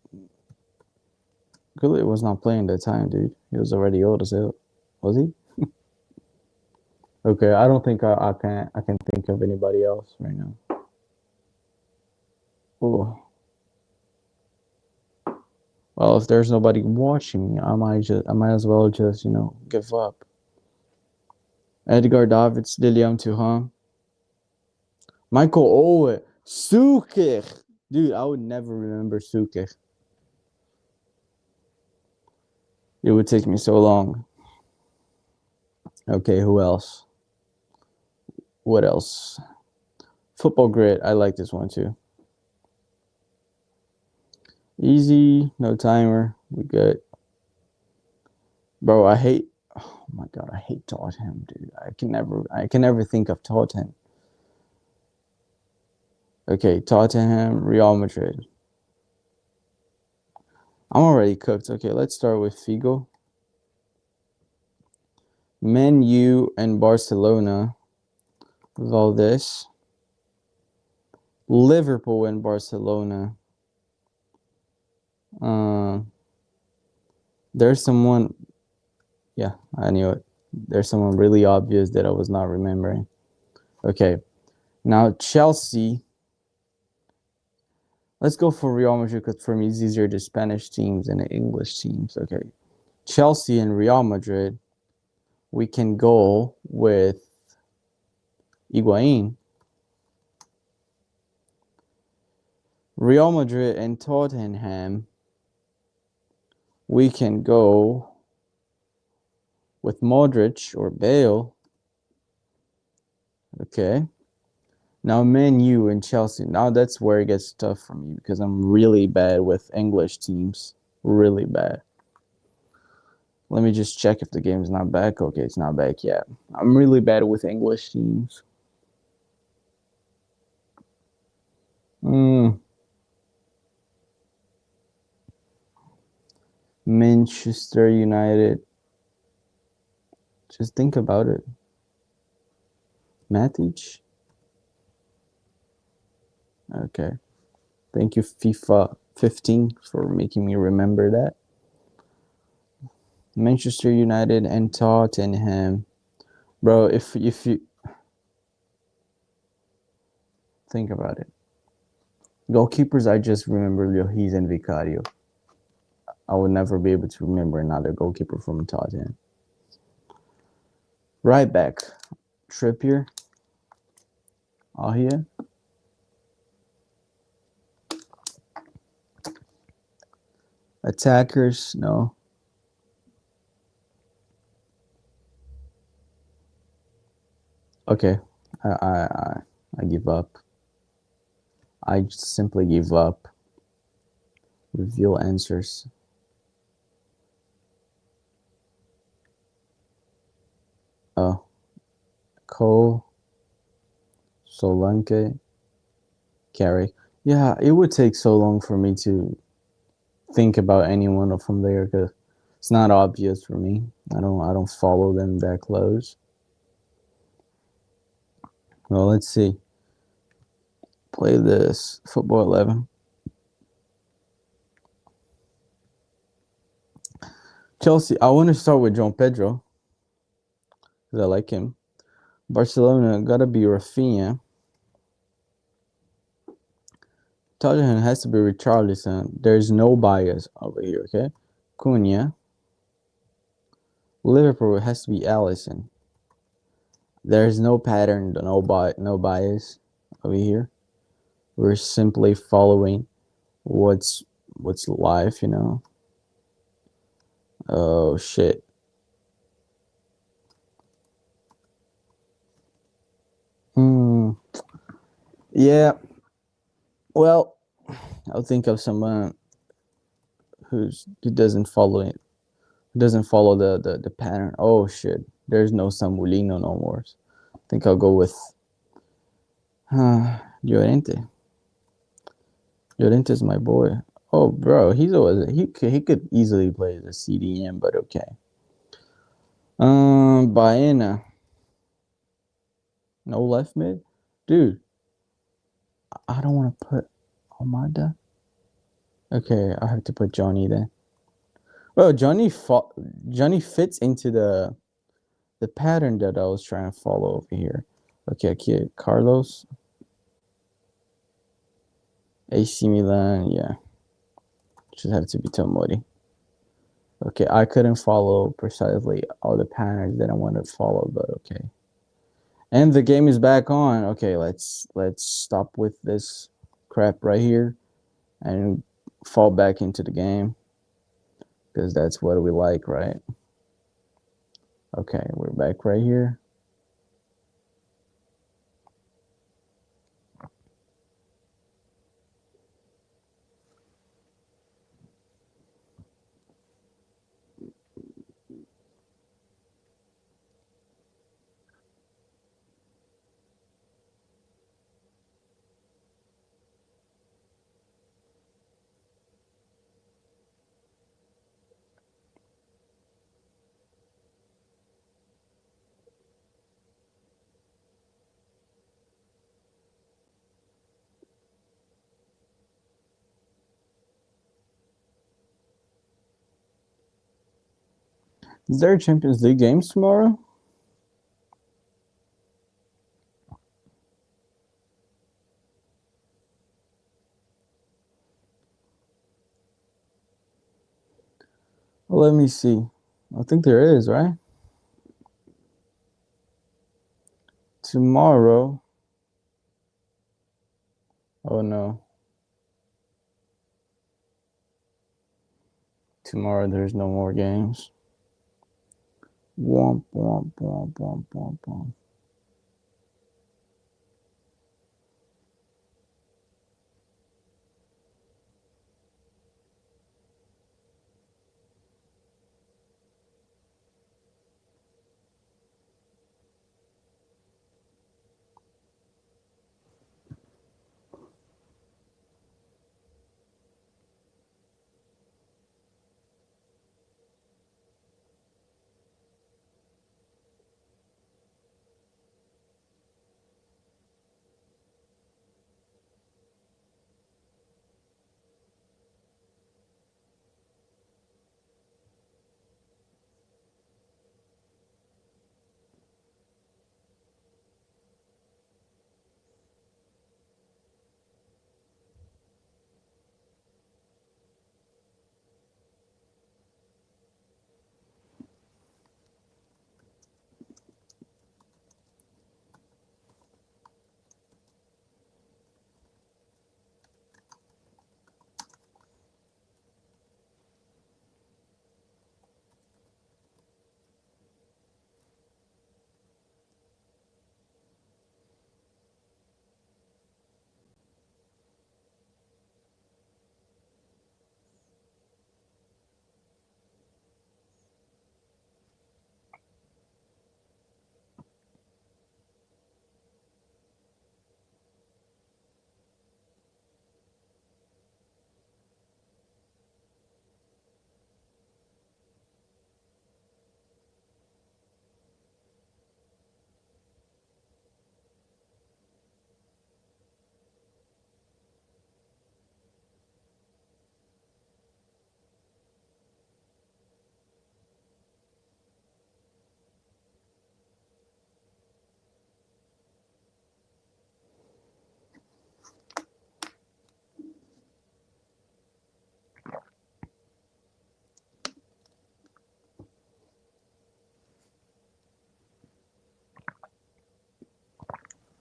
Gullit was not playing that time, dude. He was already old as hell. Was he? Okay, I don't think I can think of anybody else right now. Oh. Well, if there's nobody watching me, I might as well just, give up. Edgar Davids, Lilian Thuram, Michael Owen, Sukich. Dude, I would never remember Sukich. It would take me so long. Okay, who else? What else? Football Grid. I like this one too. Easy, no timer. We good. Bro, I hate. Oh my god, I hate Tottenham, dude. I can never think of Tottenham. Okay, Tottenham, Real Madrid. I'm already cooked. Okay, let's start with Figo. Man U and Barcelona. Valdez. Liverpool and Barcelona. Um, there's someone. Yeah, I knew it. There's someone really obvious that I was not remembering. Okay, now Chelsea. Let's go for Real Madrid because for me it's easier the Spanish teams and the English teams. Okay, Chelsea and Real Madrid. We can go with Higuain. Real Madrid and Tottenham. We can go with Modric or Bale. Okay. Now Man U and Chelsea. Now that's where it gets tough for me because I'm really bad with English teams. Really bad. Let me just check if the game's not back. Okay, it's not back yet. I'm really bad with English teams. Mm, Manchester United. Just think about it. Matic. Okay. Thank you, FIFA 15, for making me remember that. Manchester United and Tottenham. Bro, if you think about it. Goalkeepers, I just remember Lloris and Vicario. I would never be able to remember another goalkeeper from Tottenham. Right back. Trippier. All here. Attackers, no. Okay. I give up. I simply give up. Reveal answers. Oh. Cole. Solanke. Carrick. Yeah, it would take so long for me to think about anyone from there because it's not obvious for me. I don't follow them that close. Well, let's see. Play this football 11. Chelsea. I want to start with João Pedro because I like him. Barcelona gotta be Rafinha. Tottenham has to be Richarlison. There's no bias over here. Okay, Cunha. Liverpool has to be Allison. There's no pattern, no bias over here. We're simply following what's live, you know. Oh shit. Hmm. Yeah. Well, I'll think of someone who doesn't follow it. Who doesn't follow the pattern. Oh shit. There's no Samulino no more. I think I'll go with Llorente. Llorente's my boy. Oh, bro, he could easily play the CDM, but okay. Baena, no left mid, dude. I don't want to put Almada. Okay, I have to put Johnny then. Well, Johnny fits into the pattern that I was trying to follow over here. Okay, Carlos, AC Milan, yeah, should have to be Tomori. Okay, I couldn't follow precisely all the patterns that I wanted to follow, but okay. And the game is back on. Okay, let's stop with this crap right here and fall back into the game because that's what we like, right? Okay, we're back right here. Is there Champions League games tomorrow? Well, let me see. I think there is, right? Tomorrow. Oh no. Tomorrow there's no more games. Womp womp womp womp womp womp.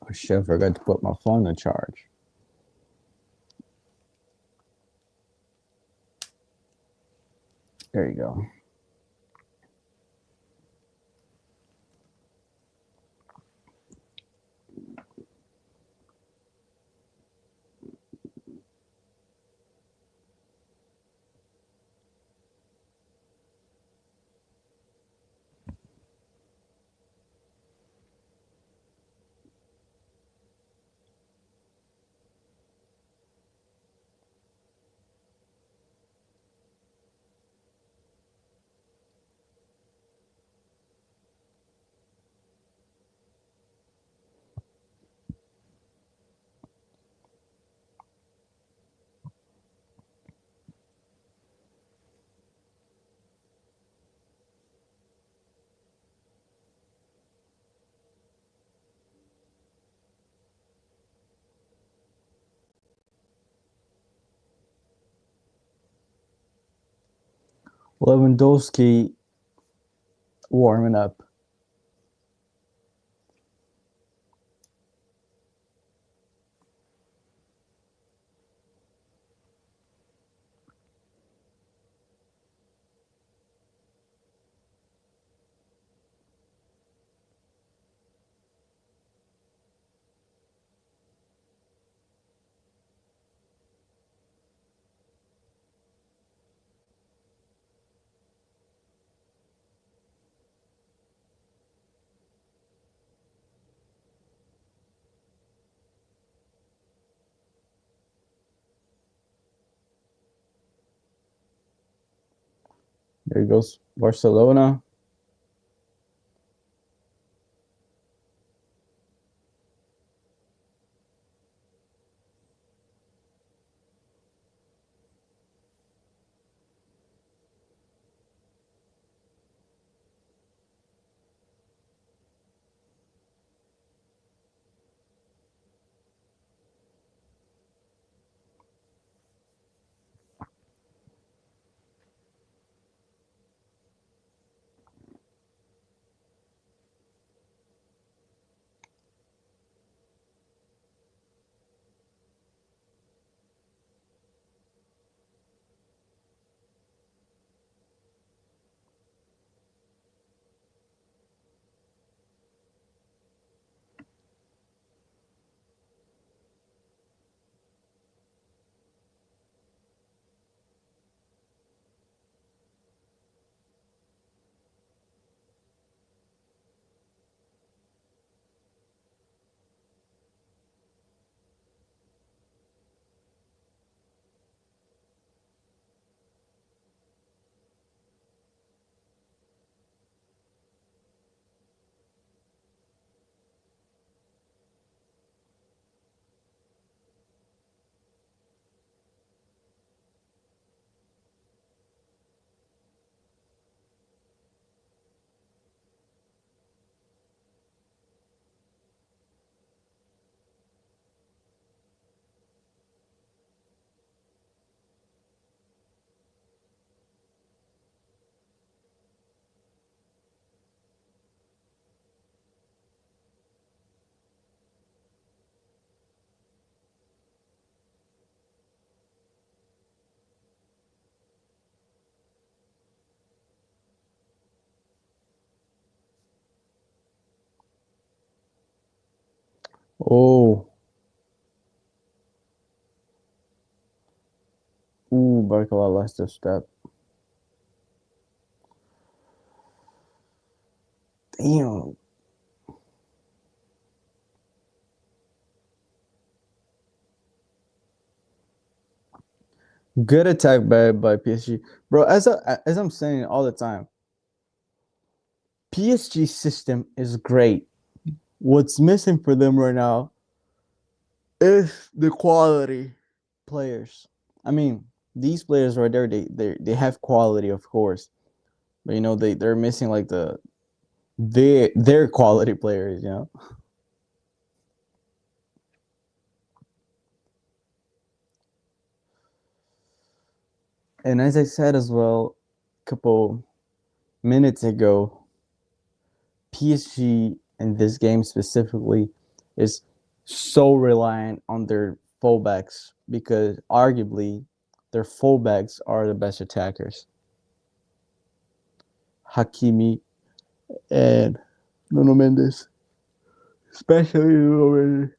Oh shit, I forgot to put my phone to charge. There you go. Lewandowski warming up. There goes Barcelona. Oh, ooh, Barcola lost a step. Damn. Good attack by PSG, bro. As I'm saying all the time, PSG system is great. What's missing for them right now is the quality players. I mean, these players right there, they have quality, of course, but they're missing like their quality players. And as I said as well, a couple minutes ago, PSG in this game specifically is so reliant on their fullbacks because arguably their fullbacks are the best attackers. Hakimi and Nuno Mendes, especially Nuno Mendes.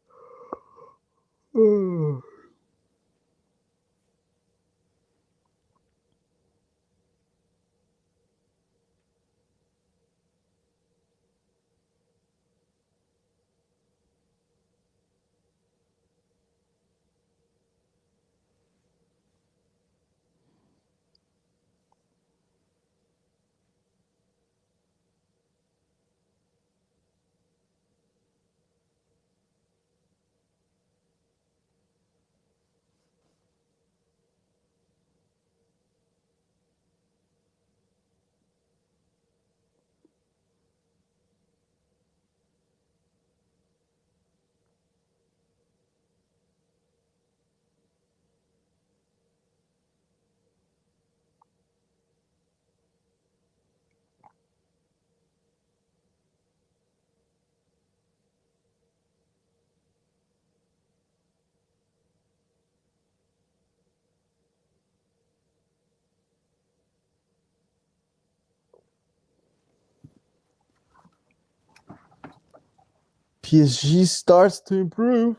PSG starts to improve.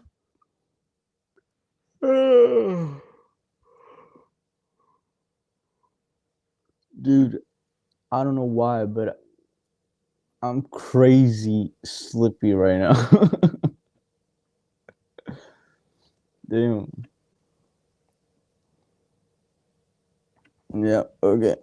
Dude, I don't know why, but I'm crazy slippy right now. Damn. Yeah, okay.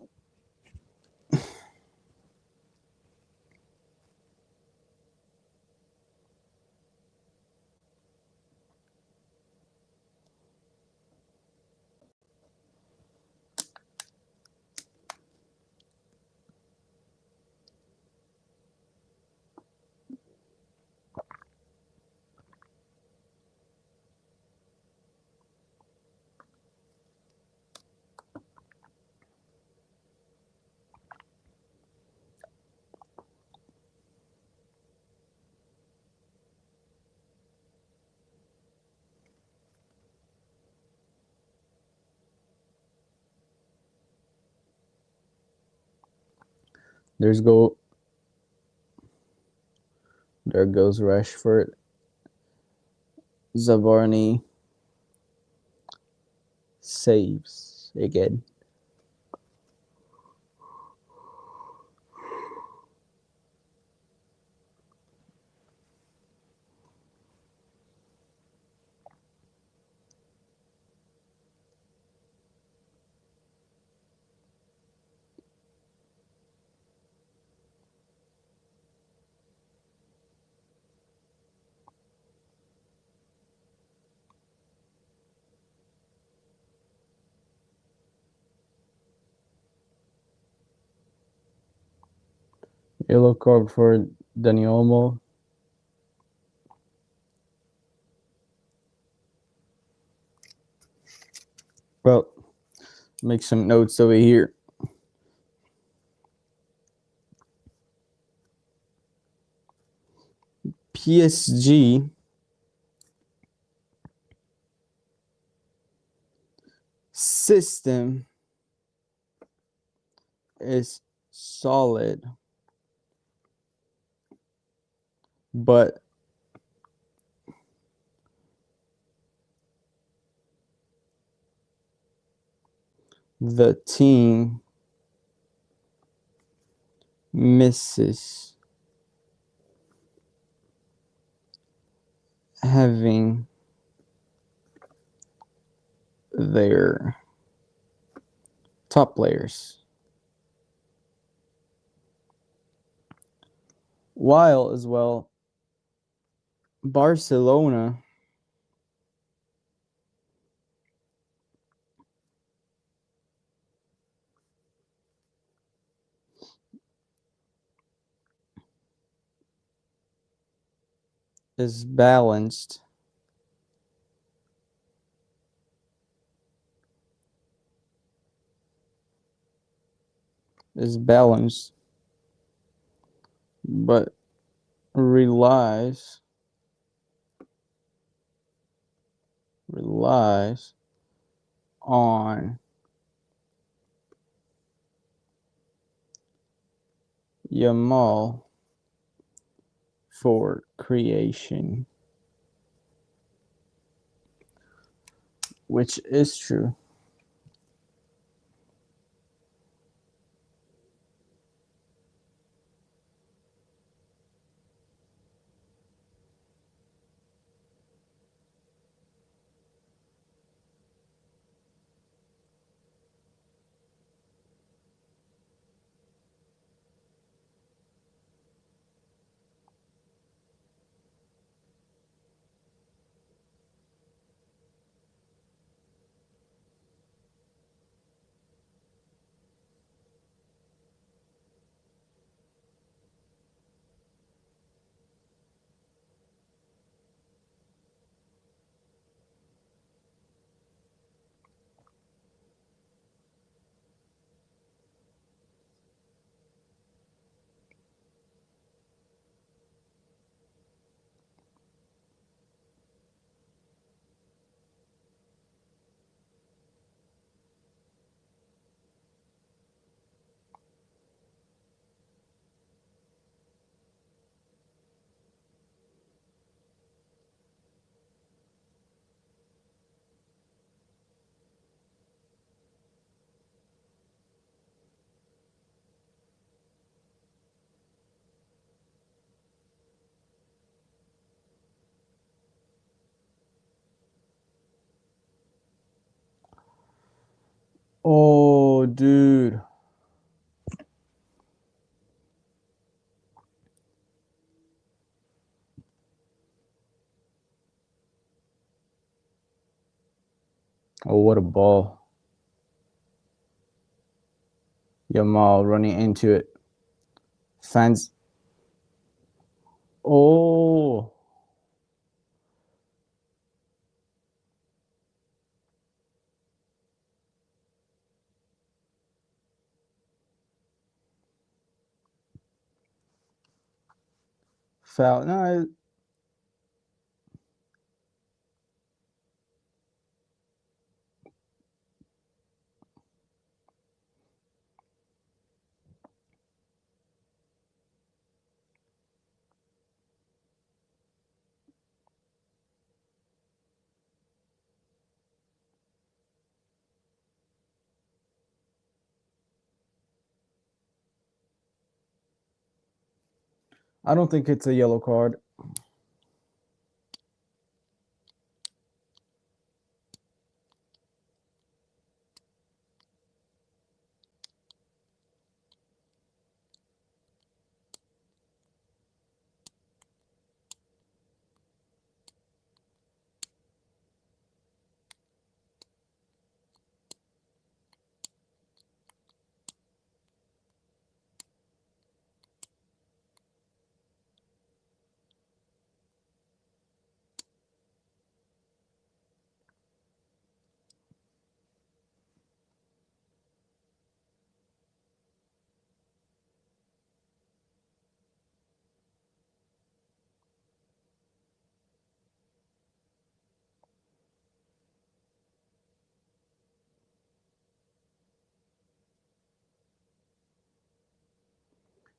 There's go there goes Rashford. Zavarni saves again. Yellow card for Dani Olmo. Well, make some notes over here. PSG system is solid, but the team misses having their top players, while as well Barcelona is balanced is balanced but relies on Yamal for creation, which is true. Oh, dude. Oh, what a ball. Yamal running into it. Fans. Oh, foul. No, I don't think it's a yellow card.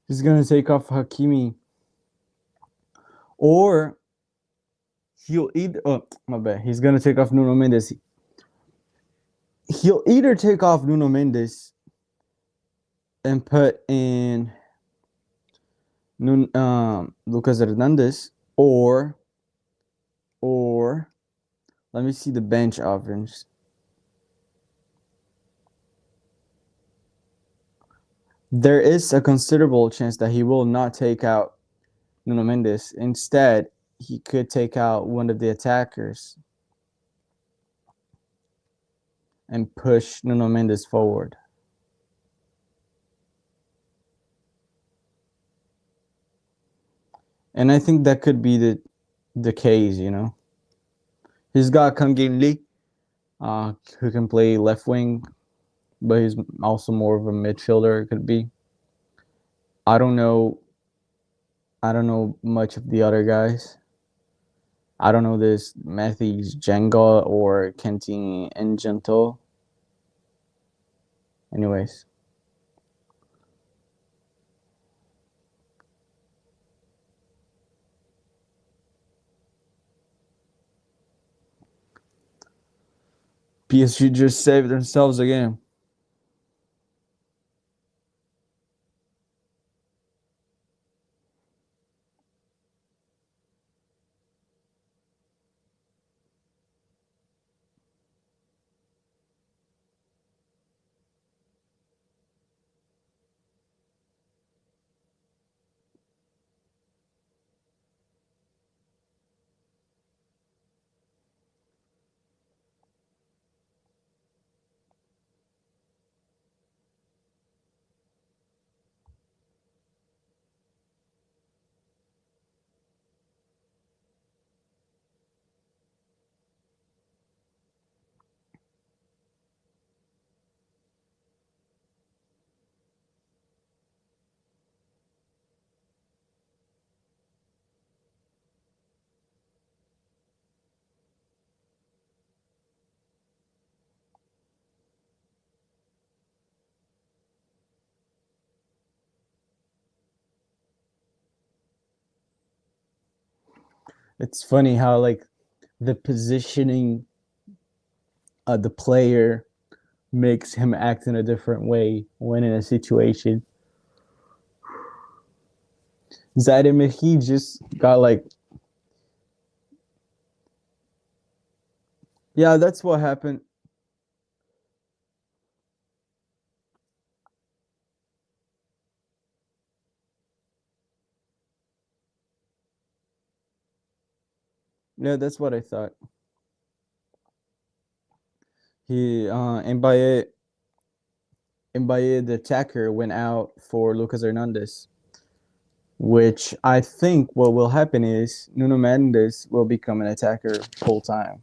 He's gonna take off Hakimi, or he'll either. Oh, my bad. He's gonna take off Nuno Mendes. he'll either take off Nuno Mendes and put in Lucas Hernandez, or let me see the bench options. There is a considerable chance that he will not take out Nuno Mendes. Instead, he could take out one of the attackers and push Nuno Mendes forward. And I think that could be the case, you know. He's got Kangin Lee, who can play left wing, but he's also more of a midfielder. It could be. I don't know. I don't know much of the other guys. I don't know this Matthews Jenga or Kentin and Gentle. Anyways, PSG just saved themselves again. It's funny how like the positioning of the player makes him act in a different way when in a situation. Zadimir, he just got like, yeah, that's what happened. Yeah, that's what I thought. He Mbaye, the attacker, went out for Lucas Hernandez, which I think what will happen is Nuno Mendes will become an attacker full time.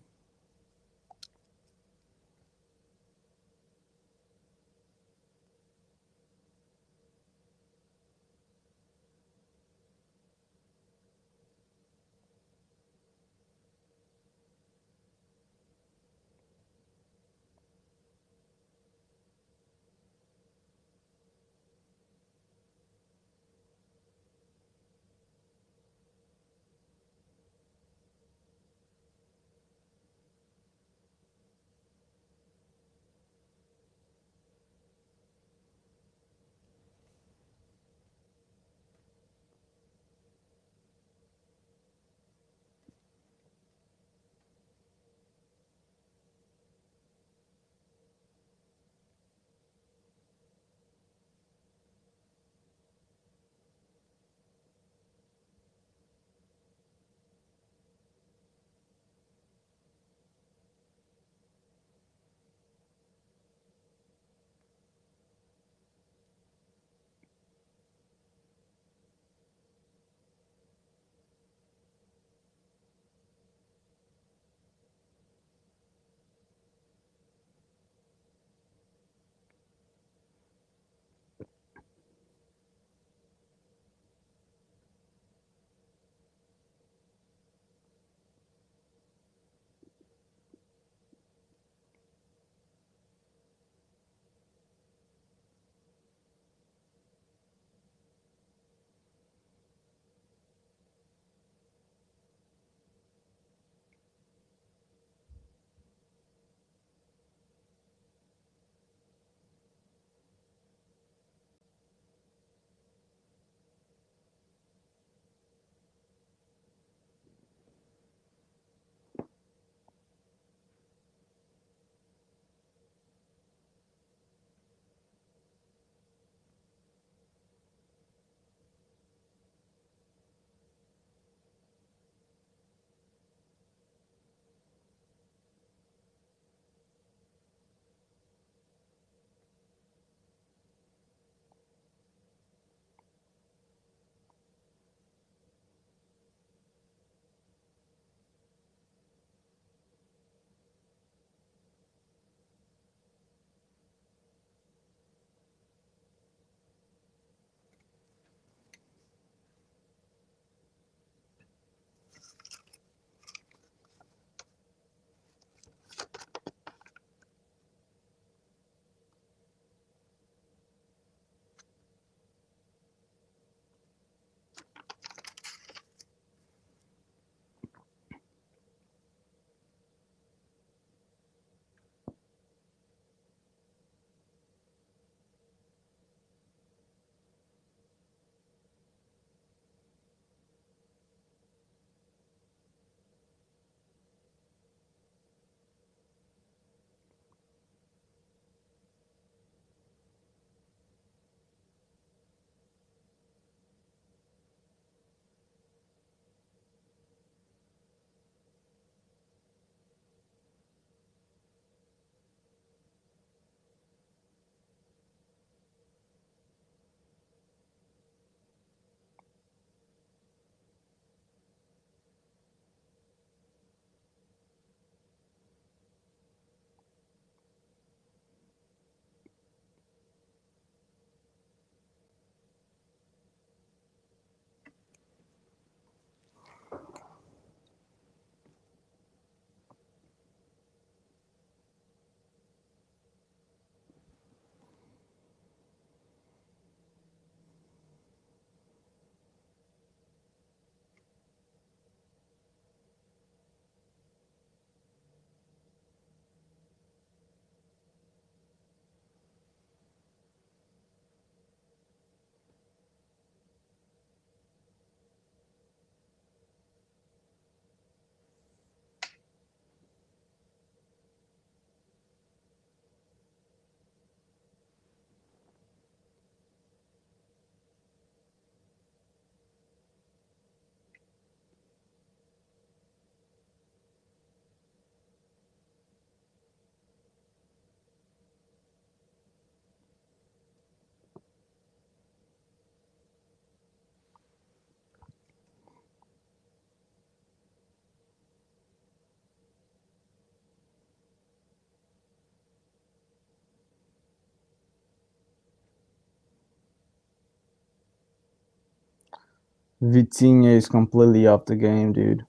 Vitinha is completely off the game, dude.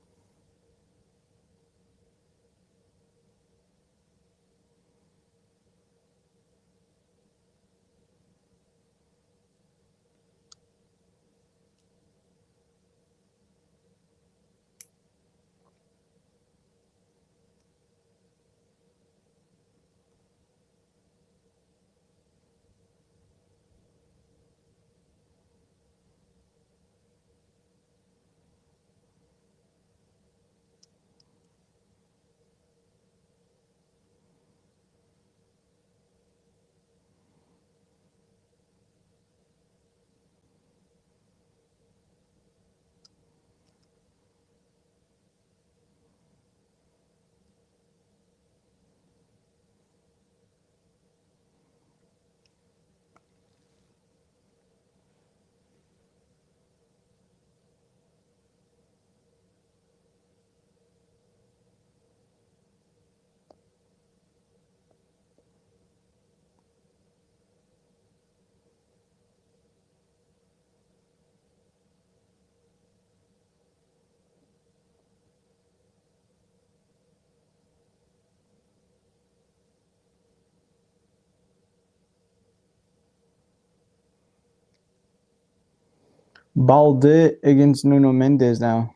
Balde against Nuno Mendes now.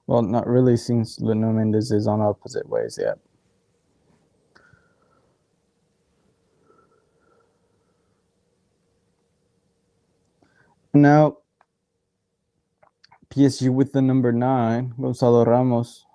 Well, not really, since Nuno Mendes is on opposite ways yet. Now, PSG with the number 9, Gonzalo Ramos.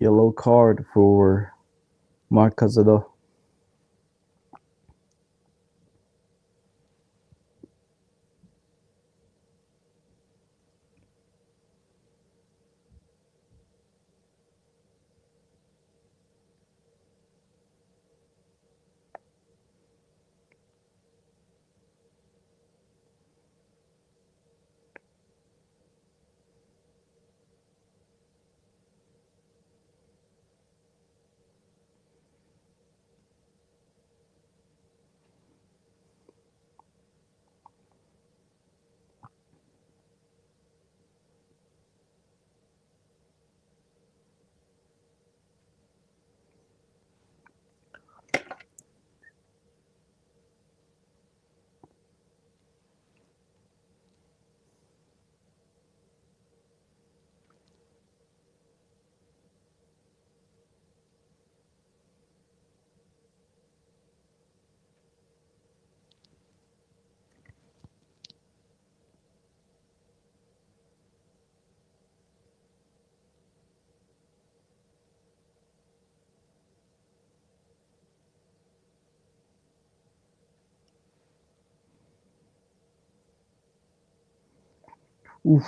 Yellow card for Marc Cazado. Oof.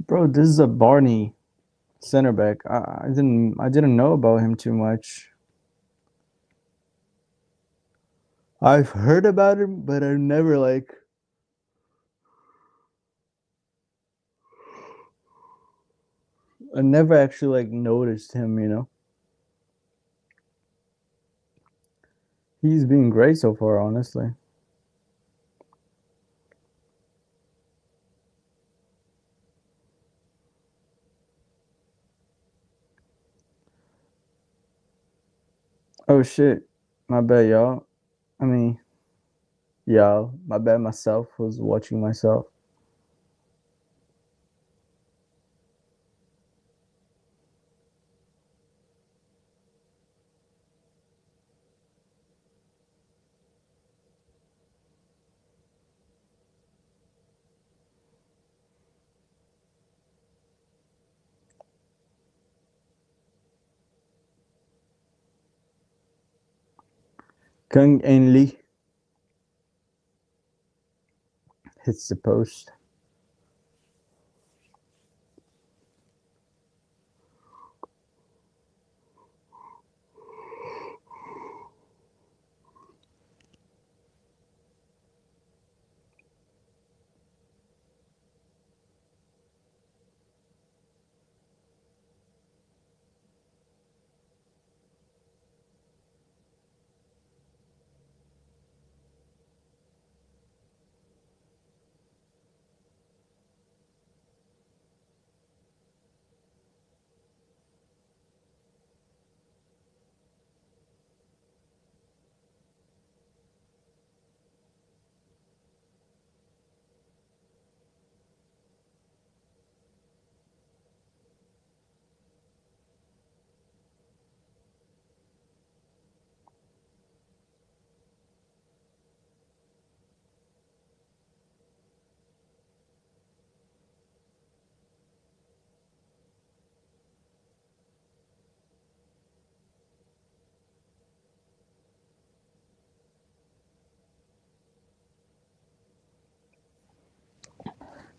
Bro, this is a Barney center back. I didn't know about him too much. I've heard about him, but I never actually like noticed him. He's been great so far, honestly. Oh shit. My bad, y'all. I mean, y'all, my bad myself was watching myself. Kung En Lee hits the post.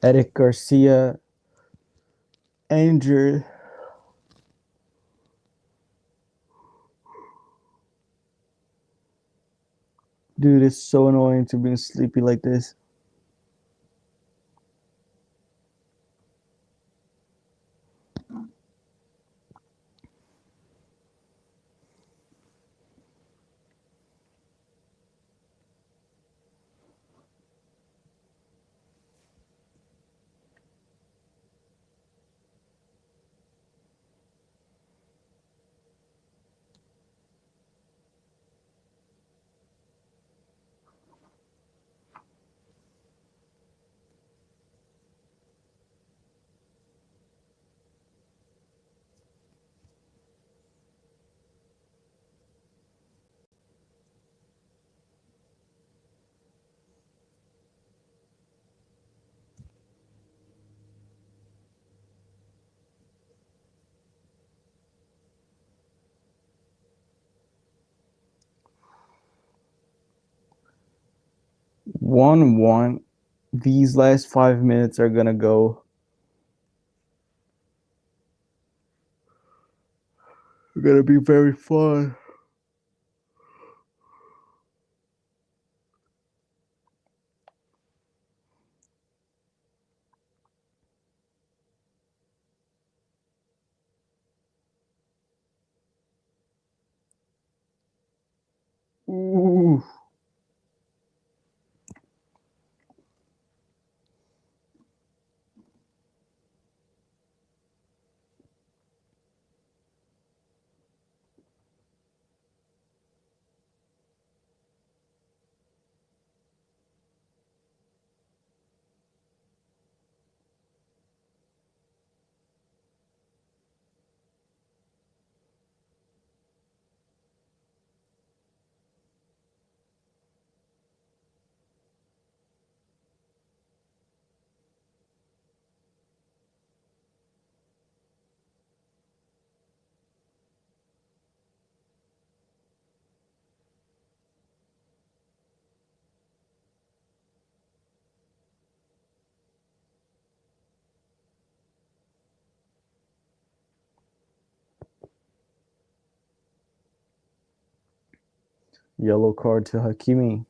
Eric Garcia injured. Dude, it's so annoying to be sleepy like this. One. These last 5 minutes are gonna go. They're gonna be very fun. Ooh. Yellow card to Hakimi.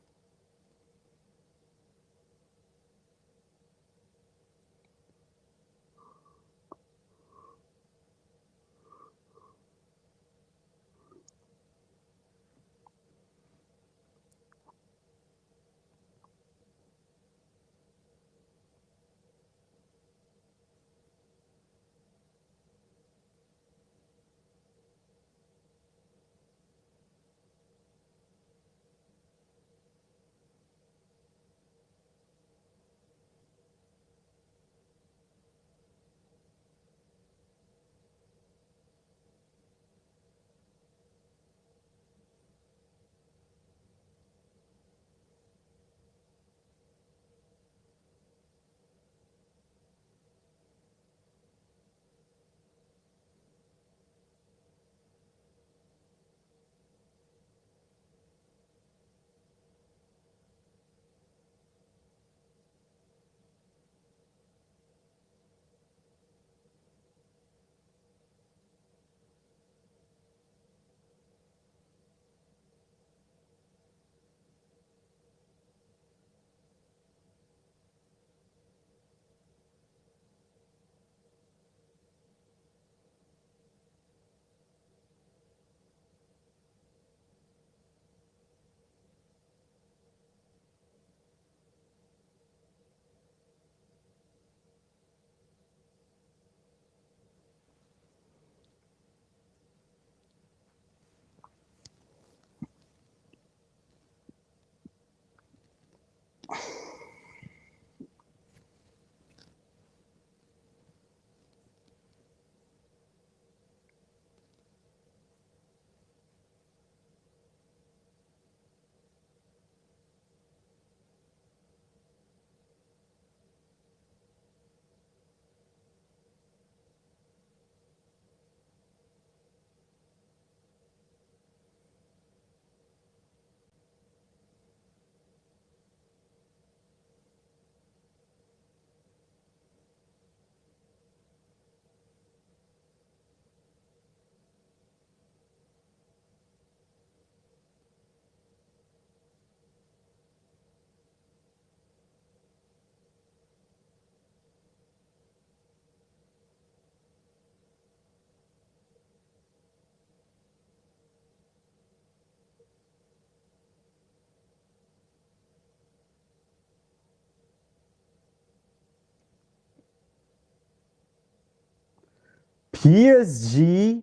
PSG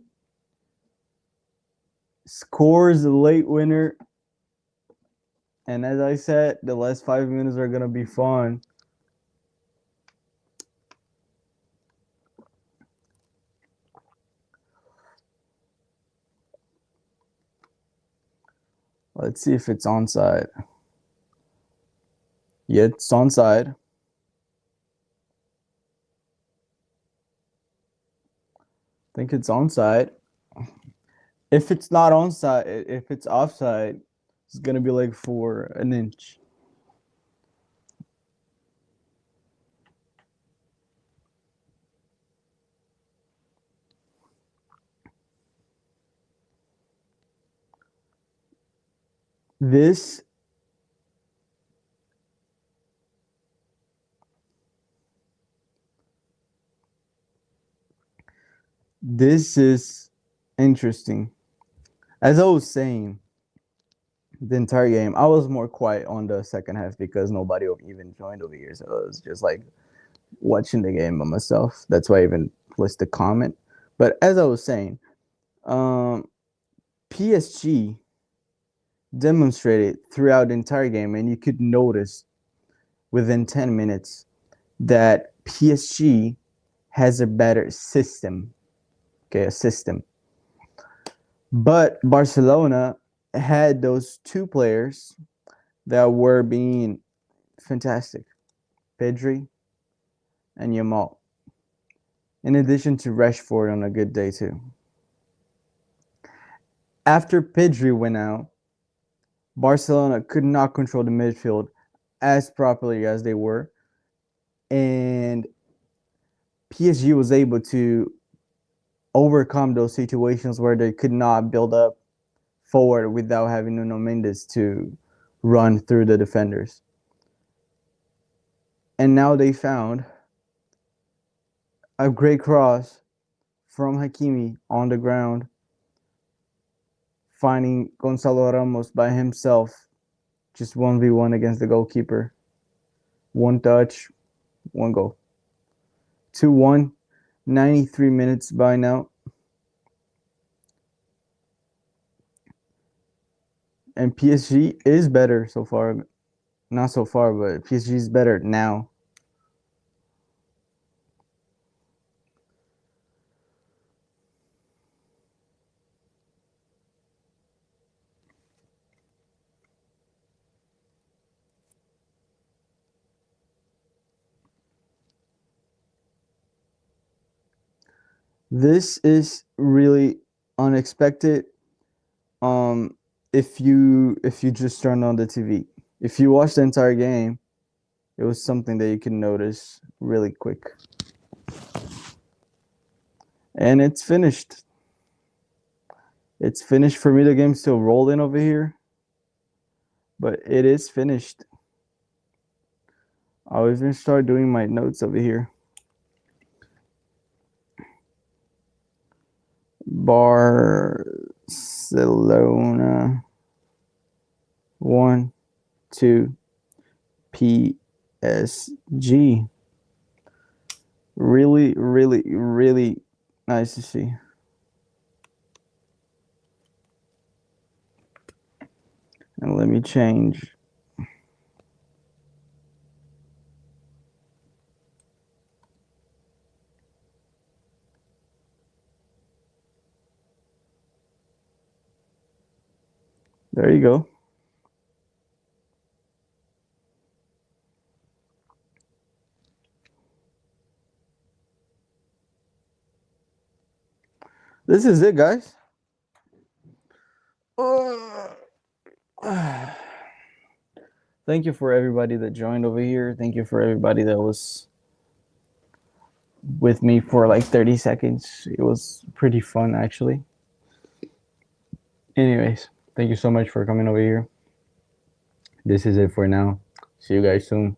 scores a late winner. And as I said, the last 5 minutes are going to be fun. Let's see if it's onside. Yeah, it's onside. I think it's onside. If it's not onside, if it's offside, it's going to be like for an inch. This this is interesting. As I was saying, the entire game, I was more quiet on the second half because nobody even joined over here. So I was just like watching the game by myself. That's why I even placed a comment. But as I was saying, PSG demonstrated throughout the entire game, and you could notice within 10 minutes that PSG has a better system. Okay, a system. But Barcelona had those two players that were being fantastic, Pedri and Yamal, in addition to Rashford on a good day too. After Pedri went out, Barcelona could not control the midfield as properly as they were, and PSG was able to overcome those situations where they could not build up forward without having Nuno Mendes to run through the defenders. And now they found a great cross from Hakimi on the ground, finding Gonzalo Ramos by himself, just 1v1 against the goalkeeper. One touch, one goal. 2-1, 93 minutes by now. And PSG is better so far. Not so far, but PSG is better now. This is really unexpected. If you just turn on the TV, if you watch the entire game, it was something that you can notice really quick. And it's finished. It's finished for me. The game's still rolling over here, but it is finished. I'll even start doing my notes over here. Barcelona 1-2 PSG. Really, really, really nice to see. And let me change There you go. This is it, guys. Thank you for everybody that joined over here. Thank you for everybody that was with me for like 30 seconds. It was pretty fun, actually. Anyways, thank you so much for coming over here. This is it for now. See you guys soon.